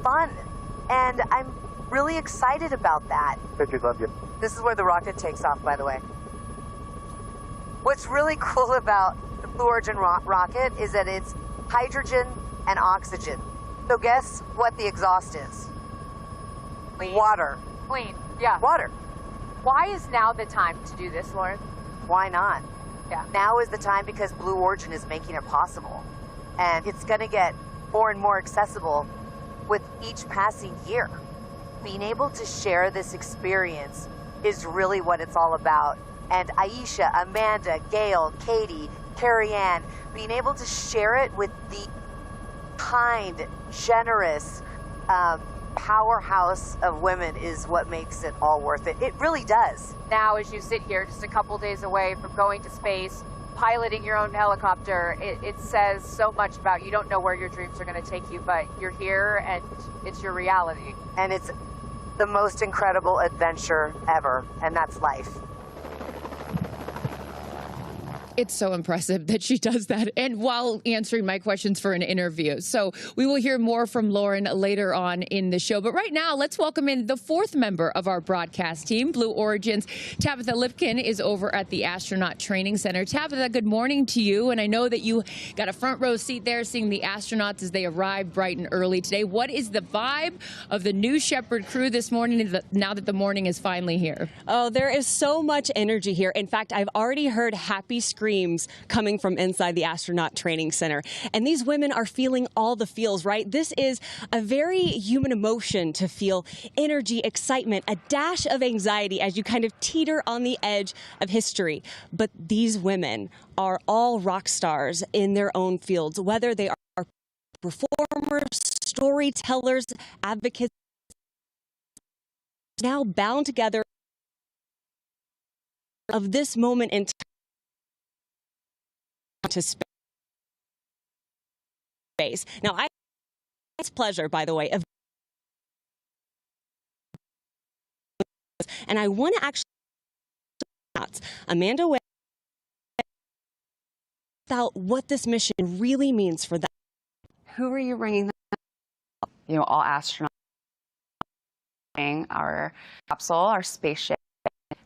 fun. And I'm really excited about that. Pictures of you. This is where the rocket takes off, by the way. What's really cool about the Blue Origin rocket is that it's hydrogen and oxygen. So guess what the exhaust is? Clean. Water. Clean, yeah. Water. Why is now the time to do this, Lauren? Why not? Yeah. Now is the time because Blue Origin is making it possible. And it's going to get more and more accessible with each passing year. Being able to share this experience is really what it's all about. And Aisha, Amanda, Gayle, Katy, Kerianne, being able to share it with the kind, generous powerhouse of women is what makes it all worth it. It really does. Now, as you sit here just a couple days away from going to space, piloting your own helicopter, it says so much about you. Don't know where your dreams are going to take you, but you're here and it's your reality. And it's the most incredible adventure ever, and that's life. It's so impressive that she does that, and while answering my questions for an interview. So we will hear more from Lauren later on in the show. But right now, let's welcome in the fourth member of our broadcast team, Blue Origin's Tabitha Lipkin is over at the Astronaut Training Center. Tabitha, good morning to you. And I know that you got a front row seat there seeing the astronauts as they arrive bright and early today. What is the vibe of the new Shepard crew this morning now that the morning is finally here? Oh, there is so much energy here. In fact, I've already heard happy screams coming from inside the Astronaut Training Center. And these women are feeling all the feels, right? This is a very human emotion to feel energy, excitement, a dash of anxiety as you kind of teeter on the edge of history. But these women are all rock stars in their own fields, whether they are performers, storytellers, advocates, now bound together of this moment in time to space. Now, it's pleasure, by the way, of and I want to actually Amanda Nguyen about what this mission really means for them. Who are you bringing them? You know, all astronauts. Our capsule, our spaceship,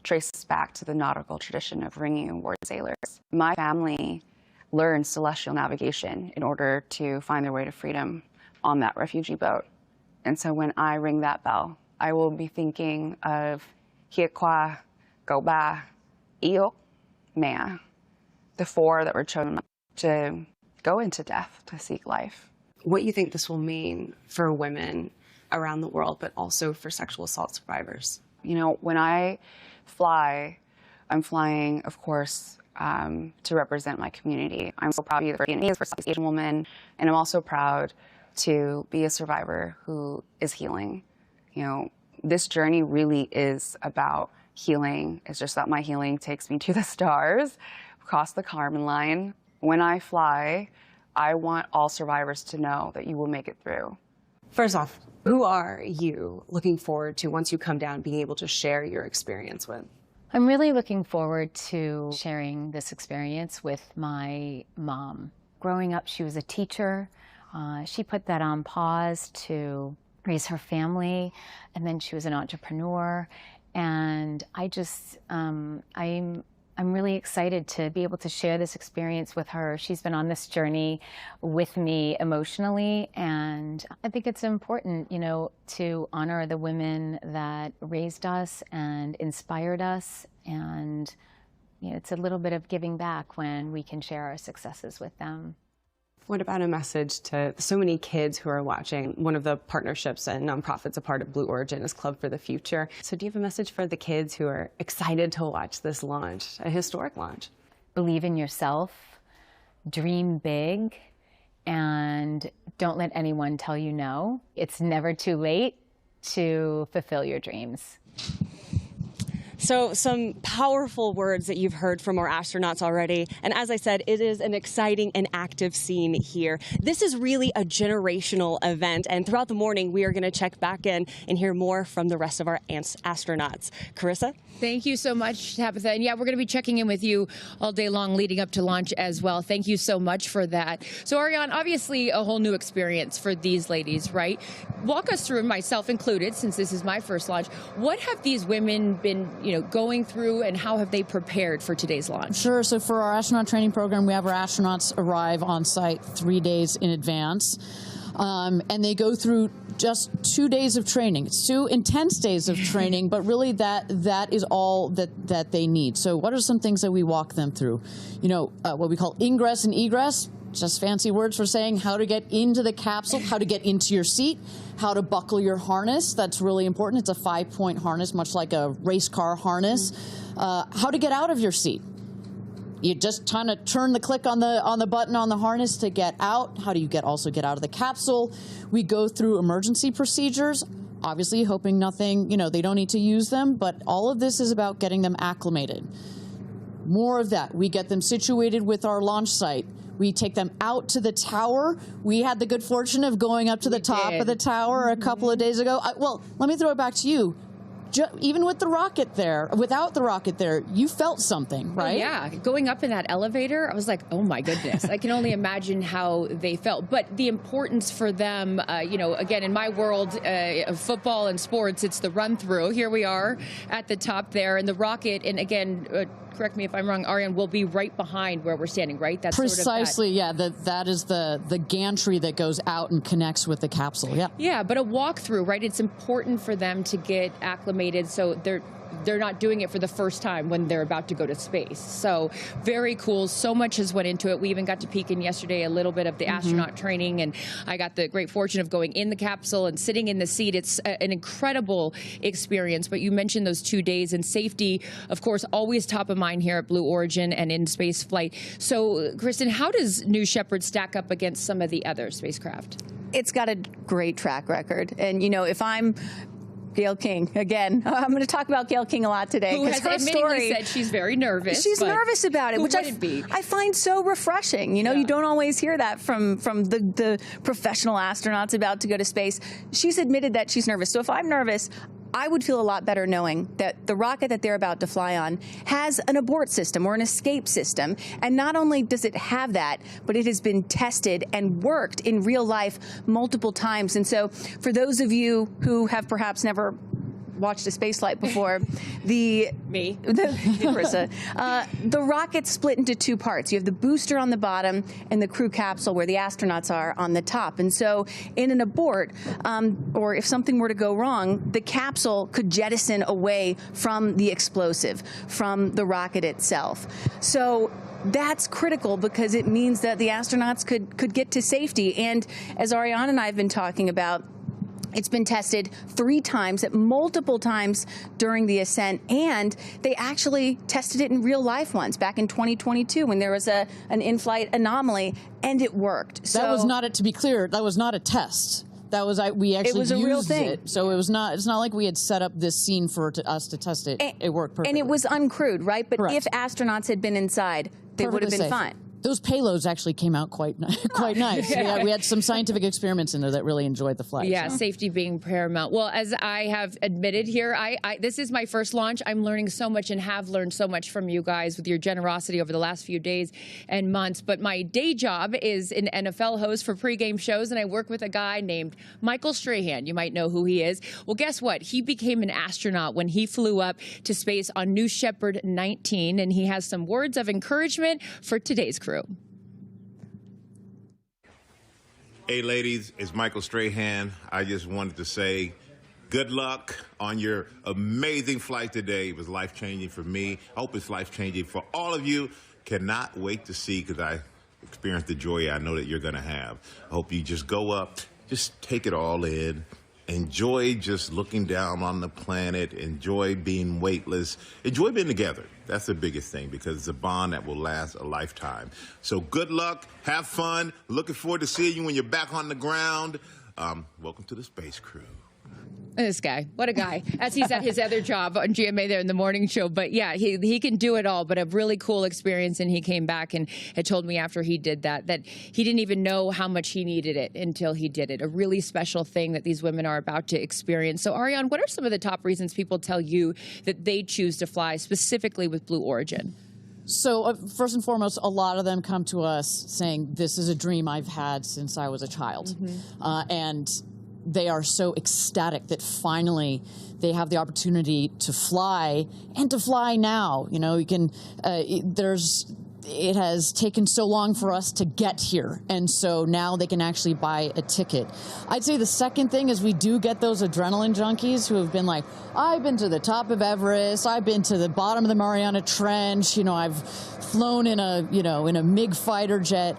traces back to the nautical tradition of bringing aboard sailors. My family learned celestial navigation in order to find their way to freedom on that refugee boat. And so when I ring that bell, I will be thinking of Hiekwa, Goba, Iyo, Mea, the four that were chosen to go into death to seek life. What you think this will mean for women around the world, but also for sexual assault survivors? You know, when I fly, I'm flying, of course, to represent my community. I'm so proud to be the Vietnamese, first Southeast Asian woman, and I'm also proud to be a survivor who is healing. You know, this journey really is about healing. It's just that my healing takes me to the stars, across the Kármán line. When I fly, I want all survivors to know that you will make it through. First off, who are you looking forward to once you come down being able to share your experience with? I'm really looking forward to sharing this experience with my mom. Growing up, she was a teacher. She put that on pause to raise her family, and then she was an entrepreneur. And I'm really excited to be able to share this experience with her. She's been on this journey with me emotionally, and I think it's important, you know, to honor the women that raised us and inspired us, and you know, it's a little bit of giving back when we can share our successes with them. What about a message to so many kids who are watching? One of the partnerships and nonprofits a part of Blue Origin is Club for the Future. So do you have a message for the kids who are excited to watch this launch, a historic launch? Believe in yourself, dream big, and don't let anyone tell you no. It's never too late to fulfill your dreams. So some powerful words that you've heard from our astronauts already. And as I said, it is an exciting and active scene here. This is really a generational event. And throughout the morning, we are going to check back in and hear more from the rest of our astronauts. Carissa? Thank you so much, Tabitha. And yeah, we're going to be checking in with you all day long leading up to launch as well. Thank you so much for that. So Ariane, obviously a whole new experience for these ladies, right? Walk us through, myself included, since this is my first launch. What have these women been, going through, and how have they prepared for today's launch? Sure. So for our astronaut training program, we have our astronauts arrive on site 3 days in advance. And they go through just 2 days of training. It's 2 intense days of training, but really that is all that they need. So what are some things that we walk them through? What we call ingress and egress, just fancy words for saying how to get into the capsule, how to get into your seat, how to buckle your harness. That's really important. It's a 5-point harness, much like a race car harness. How to get out of your seat. You just kind of turn the click on the button on the harness to get out. How do you also get out of the capsule? We go through emergency procedures, obviously hoping nothing, they don't need to use them, but all of this is about getting them acclimated. More of that. We get them situated with our launch site. We take them out to the tower. We had the good fortune of going up to the top of the tower a couple of days ago. Well, let me throw it back to you. Even with the rocket there, without the rocket there, you felt something, right? Oh, yeah. Going up in that elevator, I was like, oh my goodness. I can only imagine how they felt. But the importance for them, again, in my world of football and sports, it's the run through. Here we are at the top there, and the rocket, and again, correct me if I'm wrong, Ariane, will be right behind where we're standing, right? That's precisely, yeah. That is the gantry that goes out and connects with the capsule. Yeah. Yeah, but a walkthrough, right? It's important for them to get acclimated, so they're not doing it for the first time when they're about to go to space. So very cool. So much has went into it. We even got to peek in yesterday a little bit of the astronaut training, and I got the great fortune of going in the capsule and sitting in the seat. It's an incredible experience. But you mentioned those 2 days, and safety, of course, always top of mind here at Blue Origin and in Spaceflight. So, Kristen, how does New Shepard stack up against some of the other spacecraft? It's got a great track record. And, if I'm Gayle King, again, I'm going to talk about Gayle King a lot today. Who has admittedly said she's very nervous. She's nervous about it, which I find so refreshing. You don't always hear that from the professional astronauts about to go to space. She's admitted that she's nervous. So if I'm nervous, I would feel a lot better knowing that the rocket that they're about to fly on has an abort system or an escape system. And not only does it have that, but it has been tested and worked in real life multiple times. And so for those of you who have perhaps never watched a spaceflight before, the rocket's split into 2 parts. You have the booster on the bottom and the crew capsule where the astronauts are on the top. And so in an abort, or if something were to go wrong, the capsule could jettison away from the explosive, from the rocket itself. So that's critical because it means that the astronauts could get to safety. And as Ariane and I have been talking about, it's been tested 3 times, at multiple times during the ascent, and they actually tested it in real life once, back in 2022 when there was an in-flight anomaly, and it worked. So that was not, to be clear, that was not a test. That was we actually used a real thing. It, so it was not. It's not like we had set up this scene for us to test it. It worked perfectly. And it was uncrewed, right? But Correct. if astronauts had been inside, they would have been fine. Those payloads actually came out quite nice. Yeah, we had some scientific experiments in there that really enjoyed the flight. Yeah, so. Safety being paramount. Well, as I have admitted here, this is my first launch. I'm learning so much and have learned so much from you guys with your generosity over the last few days and months. But my day job is an NFL host for pregame shows, and I work with a guy named Michael Strahan. You might know who he is. Well, guess what? He became an astronaut when he flew up to space on New Shepard 19, and he has some words of encouragement for today's crew. Hey ladies, it's Michael Strahan. I just wanted to say good luck on your amazing flight today. It was life-changing for me. I hope it's life-changing for all of you. Cannot wait to see, because I experienced the joy I know that you're going to have. I hope you just go up, just take it all in. Enjoy just looking down on the planet. Enjoy being weightless. Enjoy being together. That's the biggest thing, because it's a bond that will last a lifetime. So good luck. Have fun. Looking forward to seeing you when you're back on the ground. Welcome to the Space Crew. This guy, what a guy, as he's at his other job on GMA there in the morning show. But yeah, he can do it all, but a really cool experience. And he came back and had told me after he did that he didn't even know how much he needed it until he did it. A really special thing that these women are about to experience. So Ariane, what are some of the top reasons people tell you that they choose to fly specifically with Blue Origin? So first and foremost, a lot of them come to us saying, this is a dream I've had since I was a child. And they are so ecstatic that finally they have the opportunity to fly, and to fly now. You know, you can, it has taken so long for us to get here, and so now they can actually buy a ticket. I'd say the second thing is we do get those adrenaline junkies who have been like, I've been to the top of Everest, I've been to the bottom of the Mariana Trench, you know, I've flown in a MiG fighter jet,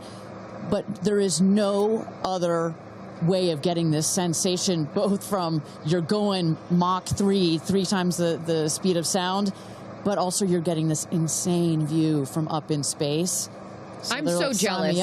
but there is no other way of getting this sensation, both from you're going Mach 3 times the speed of sound, but also you're getting this insane view from up in space. So I'm so jealous.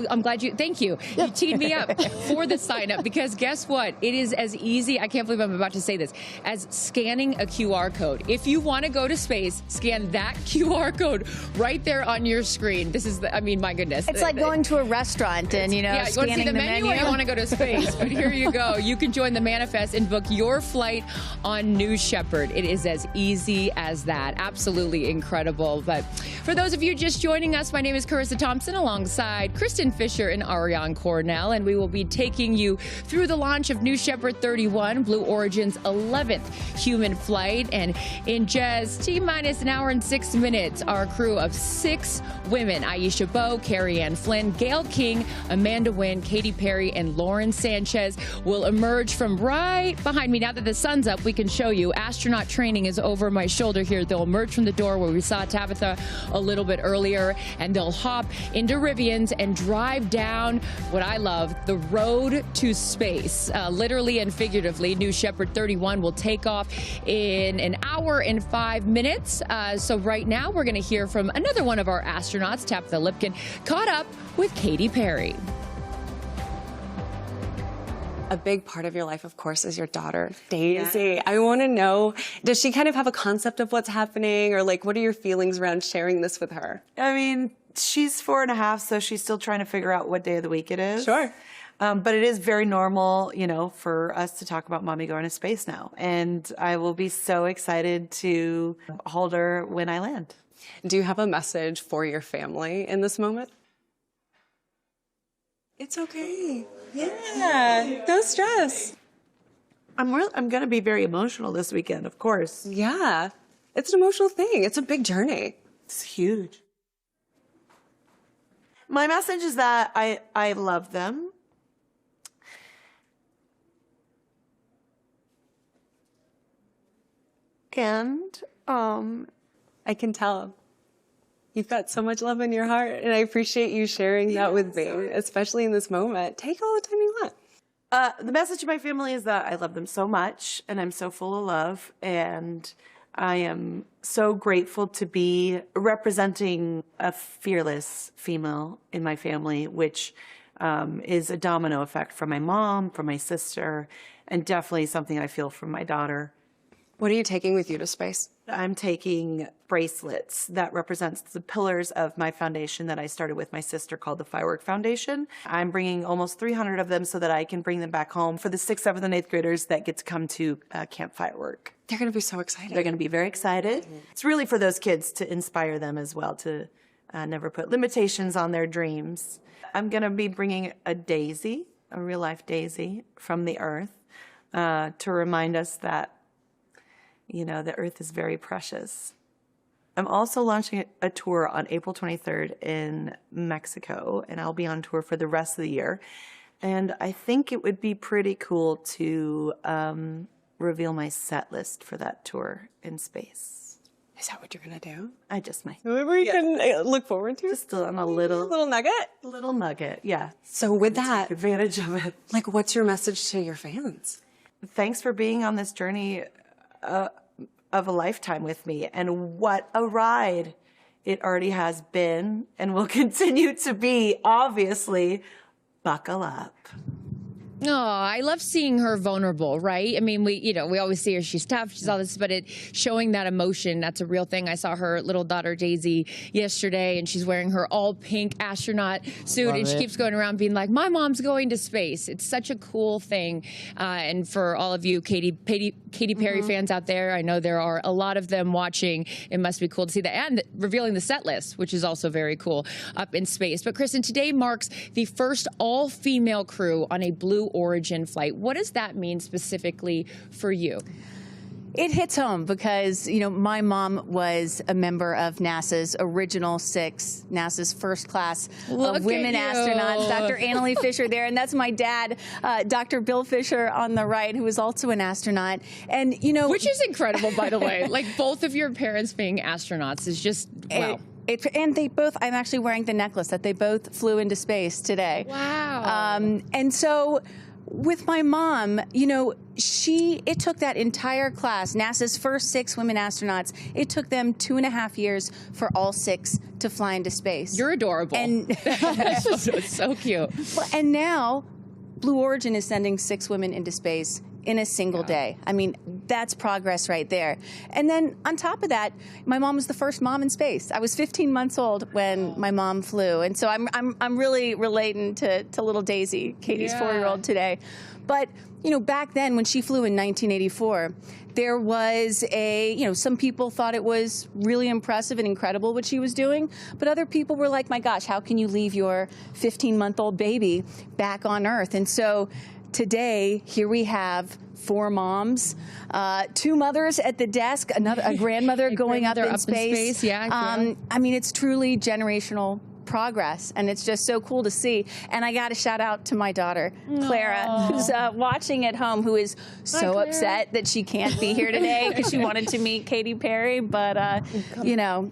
I'm glad you, thank you. You teed me up for the sign up, because guess what? It is as easy, I can't believe I'm about to say this, as scanning a QR code. If you want to go to space, scan that QR code right there on your screen. This is, I mean, my goodness. It's like going to a restaurant and, you know, yeah, you want to see the menu or you want to go to space? But here you go. You can join the manifest and book your flight on New Shepard. It is as easy as that. Absolutely incredible. But for those of you just joining us, my name is Carissa Thompson alongside Kristen Fisher and Ariane Cornell, and we will be taking you through the launch of New Shepard 31, Blue Origin's 11th human flight. And in just T-minus an hour and 6 minutes, our crew of 6 women, Aisha Bowe, Kerianne Flynn, Gayle King, Amanda Nguyen, Katy Perry, and Lauren Sánchez will emerge from right behind me. Now that the sun's up, we can show you. Astronaut training is over my shoulder here. They'll emerge from the door where we saw Tabitha a little bit earlier, and they'll hop into Rivians and drive down what I love, the road to space. Literally and figuratively, New Shepard 31 will take off in an hour and 5 minutes. So right now, we're going to hear from another one of our astronauts, Tabitha Lipkin, caught up with Katy Perry. A big part of your life, of course, is your daughter, Daisy. Yeah. I want to know, does she kind of have a concept of what's happening, or like, what are your feelings around sharing this with her? I mean, she's 4.5, so she's still trying to figure out what day of the week it is. Sure. But it is very normal, you know, for us to talk about mommy going to space now. And I will be so excited to hold her when I land. Do you have a message for your family in this moment? It's okay. Yeah, no stress. I'm going to be very emotional this weekend, of course. Yeah, it's an emotional thing. It's a big journey. It's huge. My message is that I love them. And I can tell. You've got so much love in your heart, and I appreciate you sharing that with me, especially in this moment. Take all the time you want. The message to my family is that I love them so much, and I'm so full of love, and I am so grateful to be representing a fearless female in my family, which is a domino effect from my mom, from my sister, and definitely something I feel from my daughter. What are you taking with you to space? I'm taking bracelets that represents the pillars of my foundation that I started with my sister called the Firework Foundation. I'm bringing almost 300 of them so that I can bring them back home for the 6th, 7th, and 8th graders that get to come to Camp Firework. They're going to be so excited. They're going to be very excited. It's really for those kids to inspire them as well, to never put limitations on their dreams. I'm going to be bringing a daisy, a real-life daisy from the Earth to remind us that, you know, the Earth is very precious. I'm also launching a tour on April 23rd in Mexico, and I'll be on tour for the rest of the year. And I think it would be pretty cool to reveal my set list for that tour in space. Is that what you're going to do? I just might. We can look forward to? Just on a little nugget? Little nugget, yeah. So with that, take advantage of it. Like, what's your message to your fans? Thanks for being on this journey of a lifetime with me, and what a ride it already has been and will continue to be. Obviously, buckle up. Oh, I love seeing her vulnerable, right? I mean, we always see her, she's tough, she's all this, but showing that emotion, that's a real thing. I saw her little daughter Daisy yesterday, and she's wearing her all pink astronaut suit, and she keeps going around being like, my mom's going to space. It's such a cool thing. And for all of you Katy Perry fans out there, I know there are a lot of them watching. It must be cool to see that, and revealing the set list, which is also very cool up in space. But Kristen, today marks the first all-female crew on a Blue Origin flight. What does that mean specifically for you? It hits home because, my mom was a member of NASA's original 6, NASA's first class of women astronauts. Dr. Annalee Fisher there, and that's my dad, Dr. Bill Fisher on the right, who is also an astronaut. And, which is incredible, by the way. Like, both of your parents being astronauts is just, wow. And they both, I'm actually wearing the necklace that they both flew into space today. Wow. And so with my mom, it took that entire class, NASA's first 6 women astronauts, it took them 2.5 years for all 6 to fly into space. You're adorable. And it's so cute. And now Blue Origin is sending 6 women into space in a single day. I mean, that's progress right there. And then on top of that, my mom was the first mom in space. I was 15 months old when my mom flew, and so I'm really relating to little Daisy, Katie's 4-year-old today. But back then when she flew in 1984, there was some people thought it was really impressive and incredible what she was doing, but other people were like, my gosh, how can you leave your 15-month-old baby back on Earth? And so today, here we have 4 moms, 2 mothers at the desk, a grandmother going up in space. I mean, it's truly generational progress, and it's just so cool to see. And I got to shout out to my daughter, Clara, who's watching at home, who is so upset that she can't be here today because she wanted to meet Katy Perry. But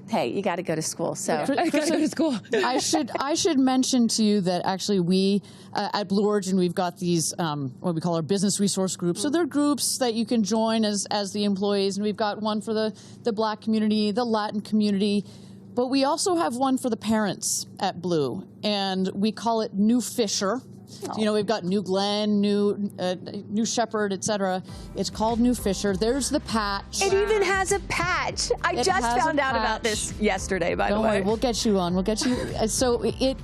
hey, you got to go to school. So I got to go to school. I should mention to you that actually we at Blue Origin, we've got these what we call our business resource groups. So they're groups that you can join as the employees, and we've got one for the Black community, the Latin community. But we also have one for the parents at Blue, and we call it New Fisher. Oh. We've got New Glenn, New Shepard, etc. It's called New Fisher. There's the patch. It even has a patch. I just found out about this yesterday, by the way. Don't worry, we'll get you on. We'll get you. So it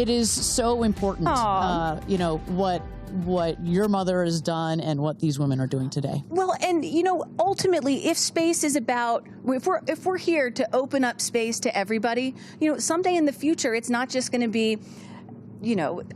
is so important, what your mother has done and what these women are doing today. Well, and ultimately, if space is about, if we're here to open up space to everybody, someday in the future, it's not just going to be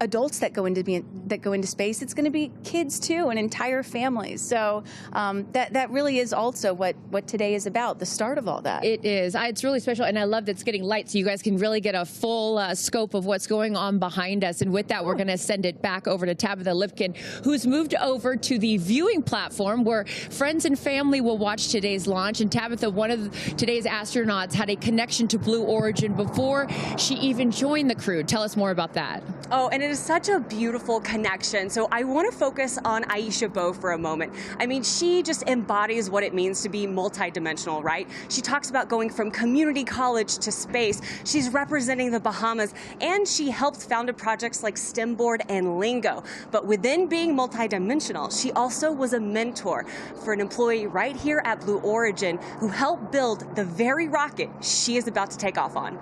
adults that go into space. It's going to be kids too, and entire families. So that really is also what today is about, the start of all that. It is. It's really special, and I love that it's getting light, so you guys can really get a full scope of what's going on behind us. And with that, we're going to send it back over to Tabitha Lipkin, who's moved over to the viewing platform where friends and family will watch today's launch. And Tabitha, one of today's astronauts, had a connection to Blue Origin before she even joined the crew. Tell us more about that. Oh, and it is such a beautiful connection. So I want to focus on Aisha Bowe for a moment. I mean, she just embodies what it means to be multidimensional, right? She talks about going from community college to space. She's representing the Bahamas, and she helped found projects like STEMboard and Lingo. But within being multidimensional, she also was a mentor for an employee right here at Blue Origin who helped build the very rocket she is about to take off on.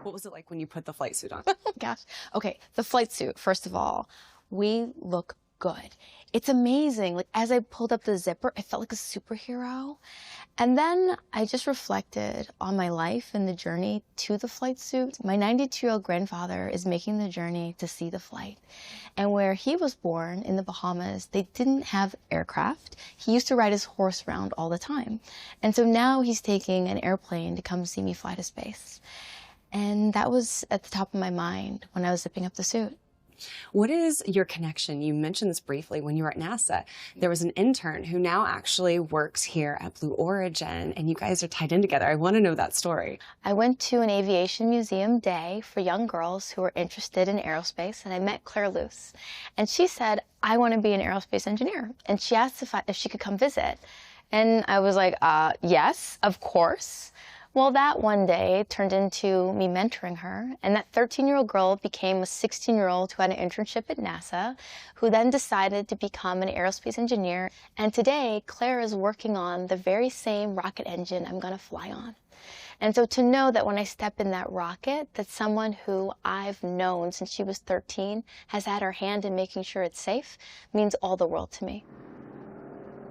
What was it like when you put the flight suit on? Gosh. Okay, the flight suit, first of all, we look good. It's amazing. Like, as I pulled up the zipper, I felt like a superhero. And then I just reflected on my life and the journey to the flight suit. My 92-year-old grandfather is making the journey to see the flight. And where he was born in the Bahamas, they didn't have aircraft. He used to ride his horse around all the time. And so now he's taking an airplane to come see me fly to space. And that was at the top of my mind when I was zipping up the suit. What is your connection? You mentioned this briefly when you were at NASA. There was an intern who now actually works here at Blue Origin, and you guys are tied in together. I want to know that story. I went to an aviation museum day for young girls who were interested in aerospace, and I met Claire Luce. And she said, I want to be an aerospace engineer. And she asked if she could come visit. And I was like, yes, of course. Well, that one day turned into me mentoring her, and that 13-year-old girl became a 16-year-old who had an internship at NASA, who then decided to become an aerospace engineer. And today, Claire is working on the very same rocket engine I'm going to fly on. And so to know that when I step in that rocket, that someone who I've known since she was 13 has had her hand in making sure it's safe means all the world to me.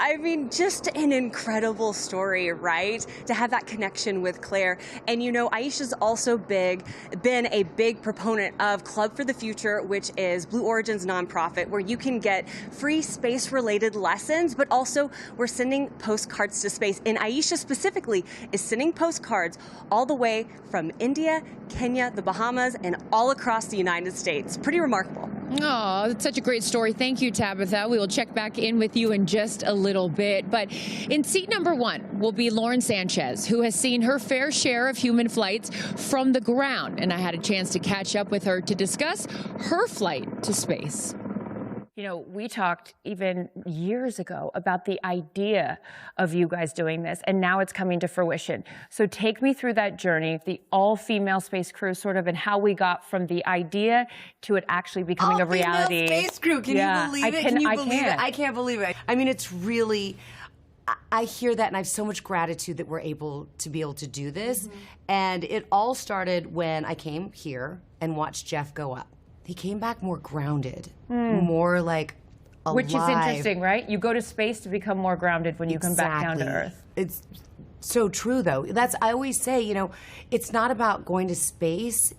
I mean, just an incredible story, right? To have that connection with Claire. And you know, Aisha's also been a big proponent of Club for the Future, which is Blue Origin's nonprofit, where you can get free space-related lessons, but also we're sending postcards to space. And Aisha specifically is sending postcards all the way from India, Kenya, the Bahamas, and all across the United States. Pretty remarkable. Oh, it's such a great story. Thank you, Tabitha. We will check back in with you in just a little bit. But in seat number 1 will be Lauren Sánchez, who has seen her fair share of human flights from the ground. And I had a chance to catch up with her to discuss her flight to space. You know, we talked even years ago about the idea of you guys doing this, and now it's coming to fruition. So take me through that journey, the all-female space crew, sort of, and how we got from the idea to it actually becoming a reality. All-female space crew, can you believe it? Can you believe it? I can't believe it. I mean, it's really, I hear that, and I have so much gratitude that we're able to do this. And it all started when I came here and watched Jeff go up. He came back more grounded, more like alive. Which is interesting, right? You go to space to become more grounded when you come back down to Earth. It's so true, though. I always say, you know, it's not about going to space,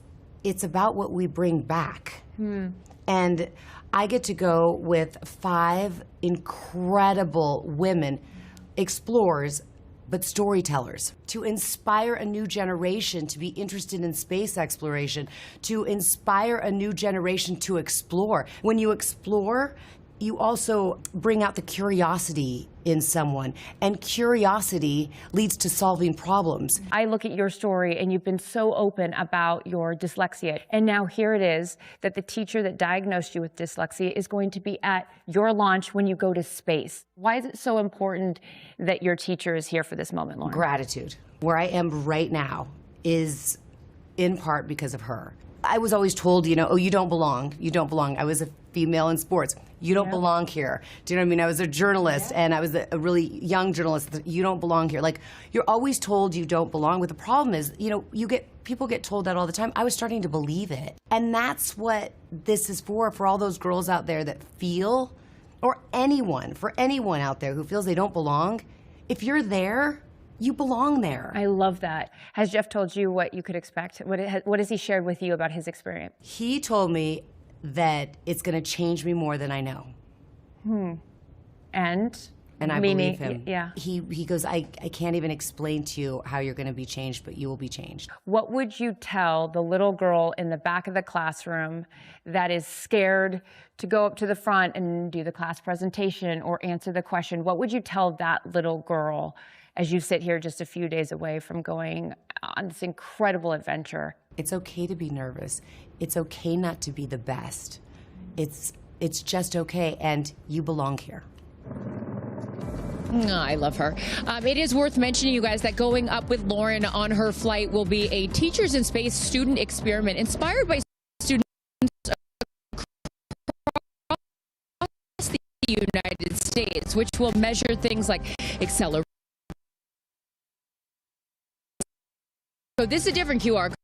it's about what we bring back. And I get to go with 5 incredible women, explorers, but storytellers, to inspire a new generation to be interested in space exploration, to inspire a new generation to explore. When you explore, you also bring out the curiosity in someone, and curiosity leads to solving problems. I look at your story, and you've been so open about your dyslexia. And now here it is that the teacher that diagnosed you with dyslexia is going to be at your launch when you go to space. Why is it so important that your teacher is here for this moment, Lauren? Gratitude. Where I am right now is in part because of her. I was always told, you know, oh, you don't belong. You don't belong. I was a female in sports. You don't belong here. Do you know what I mean? I was a journalist, and I was a really young journalist. You don't belong here. Like, you're always told you don't belong. But the problem is, you know, people get told that all the time. I was starting to believe it. And that's what this is for all those girls out there that feel, or for anyone out there who feels they don't belong. If you're there, you belong there. I love that. Has Jeff told you what you could expect? What has he shared with you about his experience? He told me that it's going to change me more than I know. And I believe him. Yeah. He goes, I can't even explain to you how you're going to be changed, but you will be changed. What would you tell the little girl in the back of the classroom that is scared to go up to the front and do the class presentation or answer the question? What would you tell that little girl as you sit here just a few days away from going on this incredible adventure? It's okay to be nervous. It's okay not to be the best. It's just okay, and you belong here. I love her. It is worth mentioning, you guys, that going up with Lauren on her flight will be a Teachers in Space student experiment inspired by students across the United States, which will measure things like acceleration. So this is a different QR code.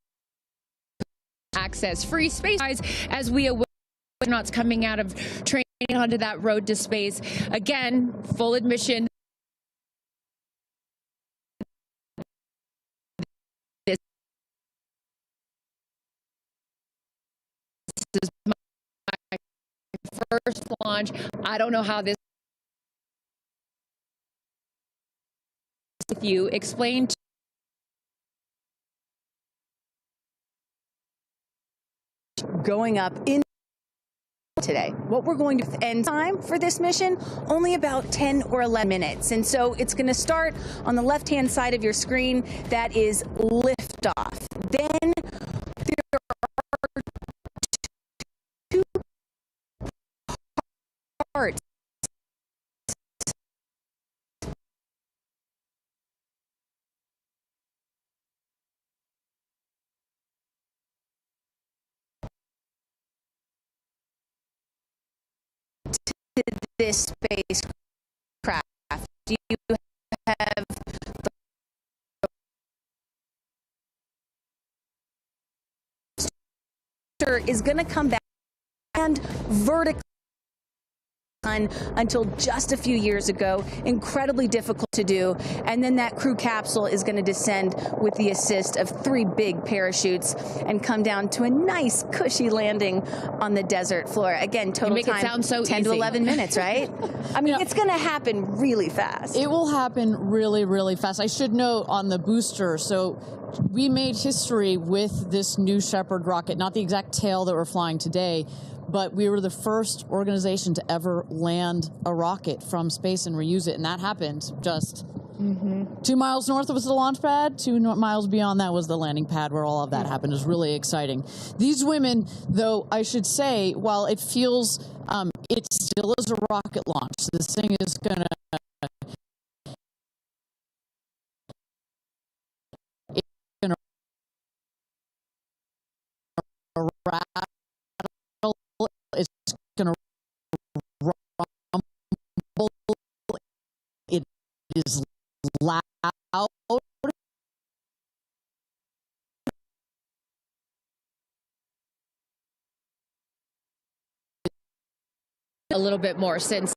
Access free space as we await astronauts coming out of training onto that road to space. Again, full admission. This is my first launch. I don't know how this with you. Explain to going up in today. What we're going to end time for this mission, only about 10 or 11 minutes. And so it's going to start on the left-hand side of your screen. That is liftoff. Then there are 2 parts. this spacecraft. You have is going to come back and vertically until just a few years ago, incredibly difficult to do. And then that crew capsule is going to descend with the assist of 3 big parachutes and come down to a nice cushy landing on the desert floor. Again, total make time it sound so 10 to easy. 11 minutes, right? I mean, it's going to happen really fast. It will happen really, really fast. I should note on the booster, so we made history with this new Shepard rocket, not the exact tail that we're flying today, but we were the first organization to ever land a rocket from space and reuse it, and that happened just 2 miles north was the launch pad, 2 miles beyond that was the landing pad where all of that happened. It was really exciting. These women, though, I should say, while it feels, it still is a rocket launch. This thing is going to rattle, it's going to rumble, it is loud. A little bit more since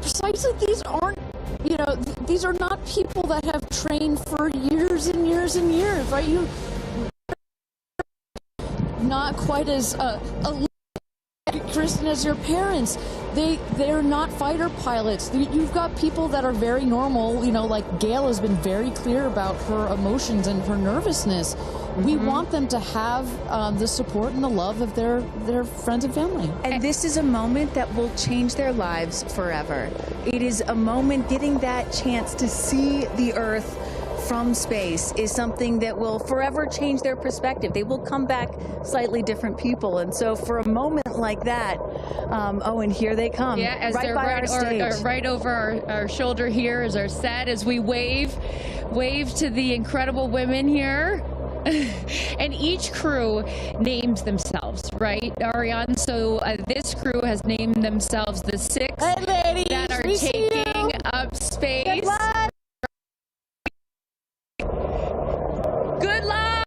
precisely these aren't, you know, these are not people that have trained for years and years and years, right? You not quite as Kristen as your parents. They're not fighter pilots. You've got people that are very normal, you know, like Gayle has been very clear about her emotions and her nervousness. We want them to have the support and the love of their friends and family. And this is a moment that will change their lives forever. It is a moment, getting that chance to see the Earth from space is something that will forever change their perspective. They will come back slightly different people. And so for a moment like that, oh, and here they come. Yeah, as right they're by our stage. right over our shoulder here is our set as we wave to the incredible women here. And each crew names themselves, right, Ariane? So this crew has named themselves the 6 that are taking up space. Good luck. Good luck.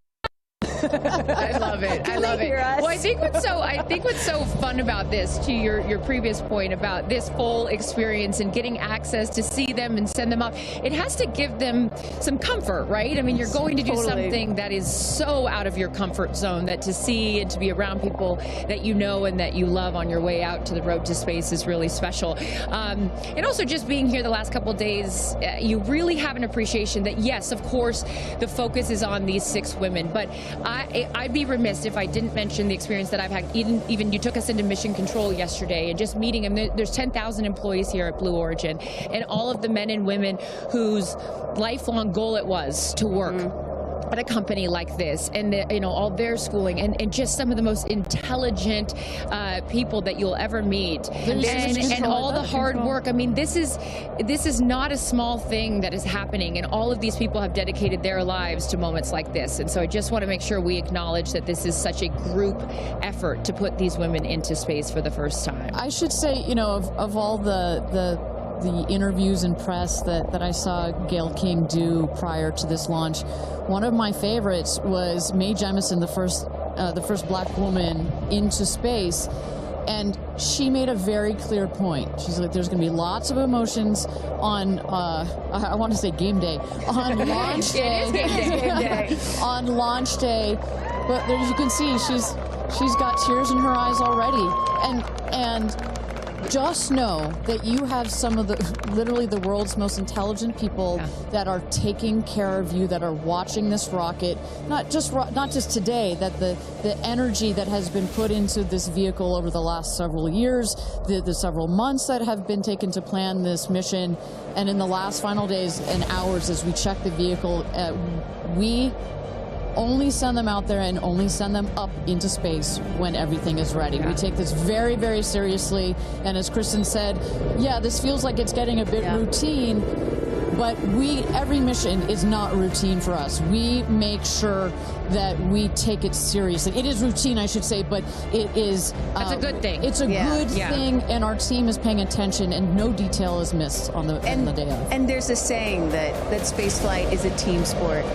I love it. I love it. Well, I think what's so fun about this, to your previous point about this full experience and getting access to see them and send them up, it has to give them some comfort, right? I mean, you're going to do something that is so out of your comfort zone, that to see and to be around people that you know and that you love on your way out to the road to space is really special. And also just being here the last couple of days, you really have an appreciation that, yes, of course, the focus is on these 6 women, but I'd be remiss if I didn't mention the experience that I've had. Even you took us into mission control yesterday, and just meeting them. There's 10,000 employees here at Blue Origin, and all of the men and women whose lifelong goal it was to work at a company like this, and you know, all their schooling, and just some of the most intelligent people that you'll ever meet, and all the hard work. I mean, this is not a small thing that is happening, and all of these people have dedicated their lives to moments like this. And so I just want to make sure we acknowledge that this is such a group effort to put these women into space for the first time. I should say, you know, of all the interviews and press that I saw Gayle King do prior to this launch, one of my favorites was Mae Jemison, the first black woman into space. And she made a very clear point. She's like, there's going to be lots of emotions on, I want to say game day, on launch day. It is game day. On launch day. But there, you can see she's got tears in her eyes already. And just know that you have some of literally the world's most intelligent people that are taking care of you, that are watching this rocket, not just today, that the energy that has been put into this vehicle over the last several years, the several months that have been taken to plan this mission, and in the last final days and hours as we check the vehicle, we only send them out there and only send them up into space when everything is ready. We take this very, very seriously. And as Kristen said, yeah, this feels like it's getting a bit routine, but every mission is not routine for us. We make sure that we take it seriously. It is routine, I should say, but it is... That's a good thing. It's a good thing, and our team is paying attention, and no detail is missed on the day of. And there's a saying that spaceflight is a team sport.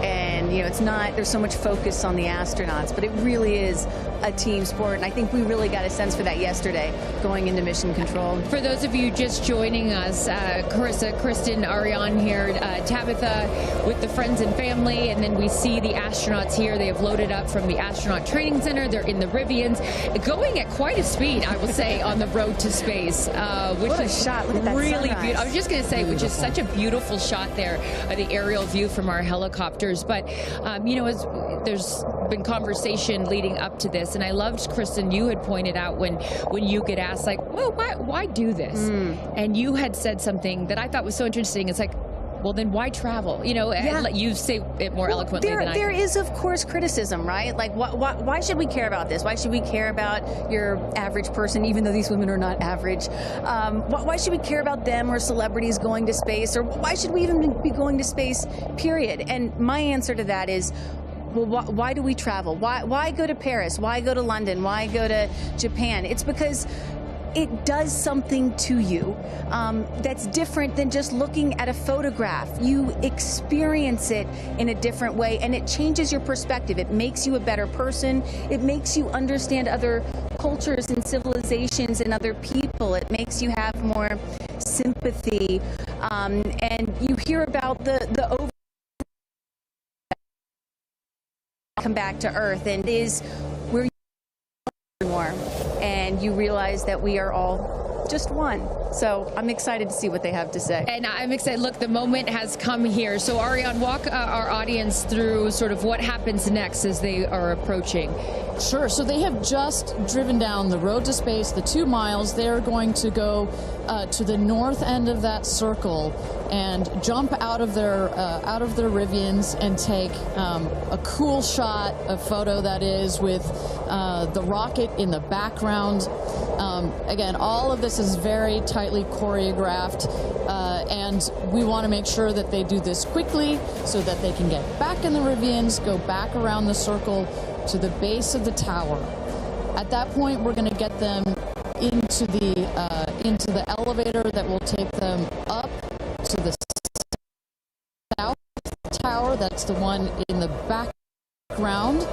And, you know, it's not, there's so much focus on the astronauts, but it really is a team sport. And I think we really got a sense for that yesterday going into mission control. For those of you just joining us, Carissa, Kristen, Ariane here, Tabitha with the friends and family, and then we see the astronauts here. They have loaded up from the astronaut training center. They're in the Rivians, going at quite a speed, I will say, on the road to space, which what a is shot. Look at that really sunrise. beautiful. I was just going to say, which is such a beautiful shot there, the aerial view from our helicopters. But, you know, there's been conversation leading up to this, and I loved, Kristen, you had pointed out when you get asked, like, well, why do this? And you had said something that I thought was so interesting. It's like, well, then why travel? You know, you say it more eloquently than I There can. is, of course, criticism, right? Like, why should we care about this? Why should we care about your average person, even though these women are not average? Why should we care about them or celebrities going to space? Or why should we even be going to space, period? And my answer to that is, well, why do we travel? Why go to Paris? Why go to London? Why go to Japan? It's because it does something to you that's different than just looking at a photograph. You experience it in a different way, and it changes your perspective. It makes you a better person. It makes you understand other cultures and civilizations and other people. It makes you have more sympathy, and you hear about the over come back to Earth, and is where more, and you realize that we are all just one. So I'm excited to see what they have to say. And I'm excited. Look, the moment has come here. So Ariane, walk our audience through sort of what happens next as they are approaching. Sure. So they have just driven down the road to space, the 2 miles. They're going to go to the north end of that circle and jump out of their Rivians and take a cool shot, a photo that is, with the rocket in the background. Again, all of this is very tightly choreographed, and we want to make sure that they do this quickly so that they can get back in the Rivians, go back around the circle to the base of the tower. At that point, we're going to get them into the elevator that will take them up to the south tower. That's the one in the background.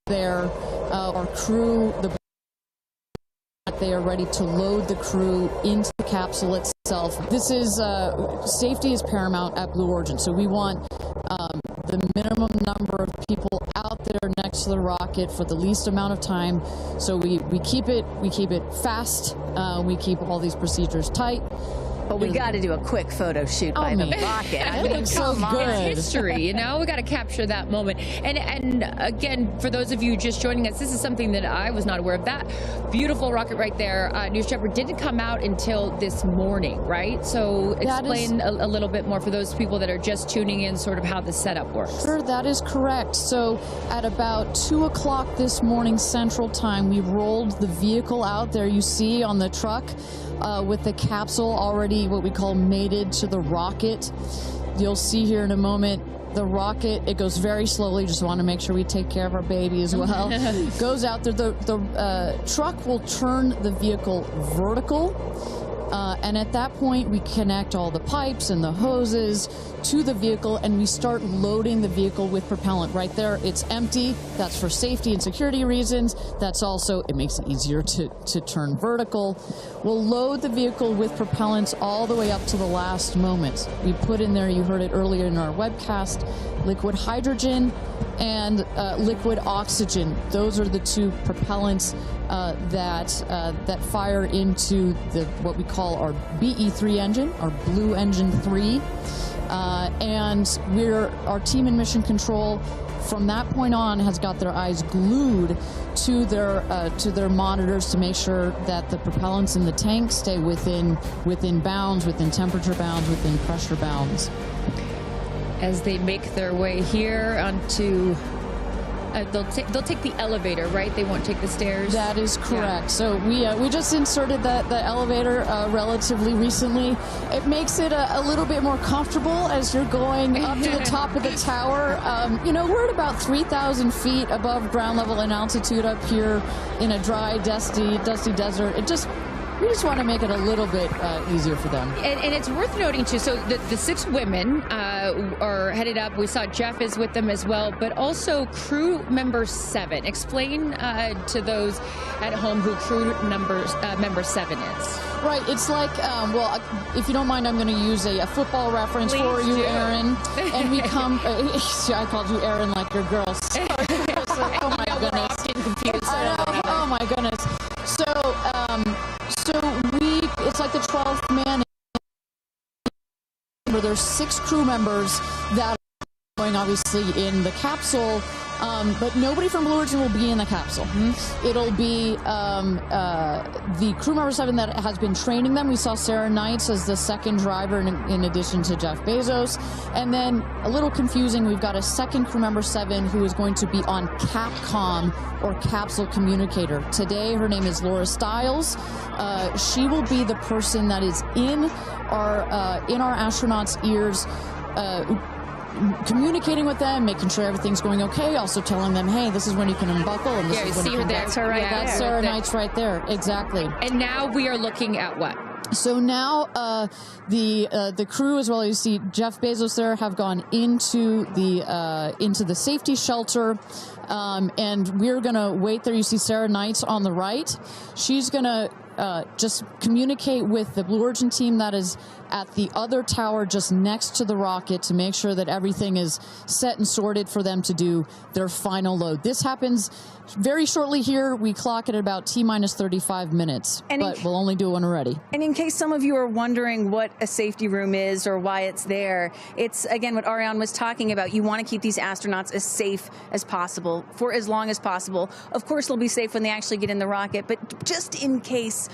There, our crew, they are ready to load the crew into the capsule itself. This is safety is paramount at Blue Origin, so we want the minimum number of people out there next to the rocket for the least amount of time. So we keep it fast. We keep all these procedures tight. But we got to do a quick photo shoot by the rocket. I mean, it's so good. It's history, you know? We got to capture that moment. And again, for those of you just joining us, this is something that I was not aware of. That beautiful rocket right there, New Shepard, didn't come out until this morning, right? So explain a little bit more for those people that are just tuning in, sort of how the setup works. Sure, that is correct. So at about 2 o'clock this morning Central Time, we rolled the vehicle out there. You see on the truck with the capsule already what we call mated to the rocket. You'll see here in a moment the rocket, it goes very slowly, just want to make sure we take care of our baby as well. Goes out there, the truck will turn the vehicle vertical, and at that point we connect all the pipes and the hoses to the vehicle, and we start loading the vehicle with propellant. Right there, it's empty. That's for safety and security reasons. That's also, it makes it easier to turn vertical. We'll load the vehicle with propellants all the way up to the last moment. We put in there, you heard it earlier in our webcast, liquid hydrogen and liquid oxygen. Those are the two propellants that fire into what we call our BE3 engine, our Blue Engine 3. And our team in mission control from that point on has got their eyes glued to their monitors to make sure that the propellants in the tank stay within bounds, within temperature bounds, within pressure bounds. As they make their way here onto, they'll take the elevator, right? They won't take the stairs. That is correct. Yeah. So we just inserted the elevator relatively recently. It makes it a little bit more comfortable as you're going up to the top of the tower. We're at about 3,000 feet above ground level in altitude up here in a dry, dusty desert. We just want to make it a little bit easier for them. And it's worth noting, too, so the 6 women are headed up. We saw Jeff is with them as well, but also crew member 7. Explain to those at home who crew member 7 is. Right. It's like, if you don't mind, I'm going to use a football reference for you, Aaron. And we come, I called you Aaron like your girl. Sorry. Oh, my goodness. Confused. Oh, my goodness. So it's like the 12th man. There's 6 crew members that are going obviously in the capsule, but nobody from Blue Origin will be in the capsule. It'll be the crew member 7 that has been training them. We saw Sarah Knights as the second driver in addition to Jeff Bezos. And then, a little confusing, we've got a second crew member 7 who is going to be on Capcom, or capsule communicator. Today, her name is Laura Stiles. She will be the person that is in our astronauts' ears, communicating with them, making sure everything's going okay, also telling them, hey, this is when you can unbuckle, and this is when you can... That's her right there. That's Sarah Knights right there, exactly. And now we are looking at what? So now the crew, as well, you see Jeff Bezos there, have gone into the safety shelter, and we're going to wait there. You see Sarah Knight's on the right. She's going to just communicate with the Blue Origin team that is at the other tower just next to the rocket to make sure that everything is set and sorted for them to do their final load. This happens very shortly here. We clock it at about T-minus 35 minutes, but we'll only do one already. And in case some of you are wondering what a safety room is or why it's there, it's, again, what Ariane was talking about. You want to keep these astronauts as safe as possible for as long as possible. Of course, they'll be safe when they actually get in the rocket, but just in case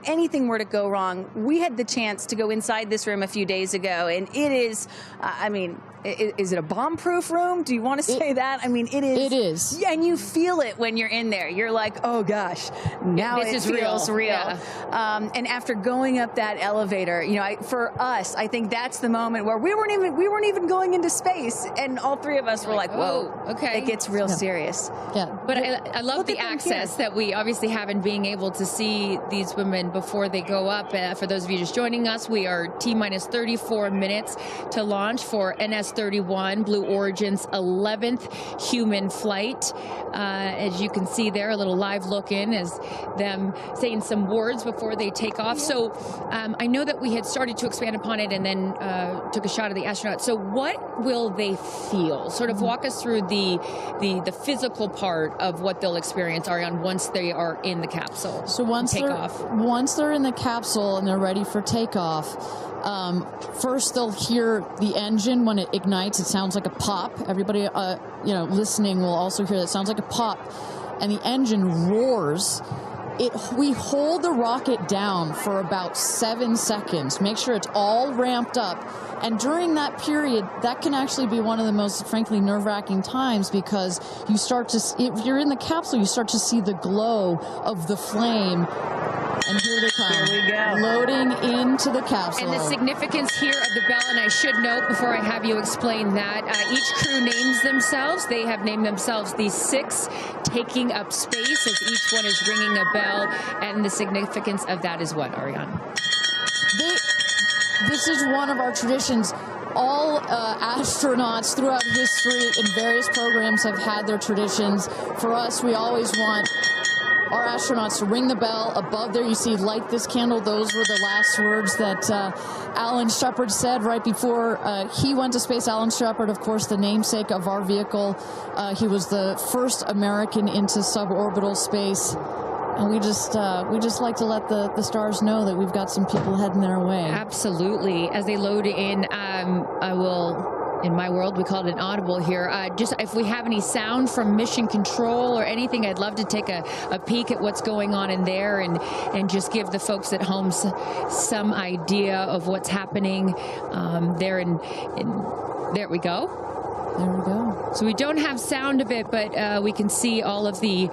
anything were to go wrong, we had the chance to go inside this room a few days ago, and it is, I mean, is it a bomb-proof room? Do you want to say that? I mean, it is. It is. Yeah, and you feel it when you're in there. You're like, oh gosh, now this it is feels real. Yeah. And after going up that elevator, you know, for us, I think that's the moment where we weren't even going into space, and all three of us were like, whoa, okay, it gets real serious. Yeah. But I love the access that we obviously have in being able to see these women before they go up. For those of you just joining us, we are T-minus 34 minutes to launch for NS-31, Blue Origin's 11th human flight. As you can see there, a little live look in as them saying some words before they take off. So I know that we had started to expand upon it and then took a shot of the astronauts. So what will they feel? Sort of walk us through the physical part of what they'll experience, Ariane, once they are in the capsule. So once they're in the capsule and they're ready for takeoff, first they'll hear the engine when it ignites. It sounds like a pop. Everybody, listening will also hear that. It sounds like a pop, and the engine roars. We hold the rocket down for about 7 seconds. Make sure it's all ramped up. And during that period, that can actually be one of the most, frankly, nerve-wracking times, because you start to, if you're in the capsule, you start to see the glow of the flame. And here they come. Here we go. Loading into the capsule. And the significance here of the bell, and I should note before I have you explain that, each crew names themselves. They have named themselves the 6 taking up space, as each one is ringing a bell. And the significance of that is what, Ariane? This is one of our traditions. All astronauts throughout history in various programs have had their traditions. For us, we always want our astronauts to ring the bell. Above there, you see "light this candle." Those were the last words that Alan Shepard said right before he went to space. Alan Shepard, of course, the namesake of our vehicle. He was the first American into suborbital space. And we just like to let the stars know that we've got some people heading their way. Absolutely. As they load in, I will, in my world, we call it an audible here. Just if we have any sound from mission control or anything, I'd love to take a peek at what's going on in there and just give the folks at home some idea of what's happening there. There we go. There we go. So we don't have sound of it, but we can see all of the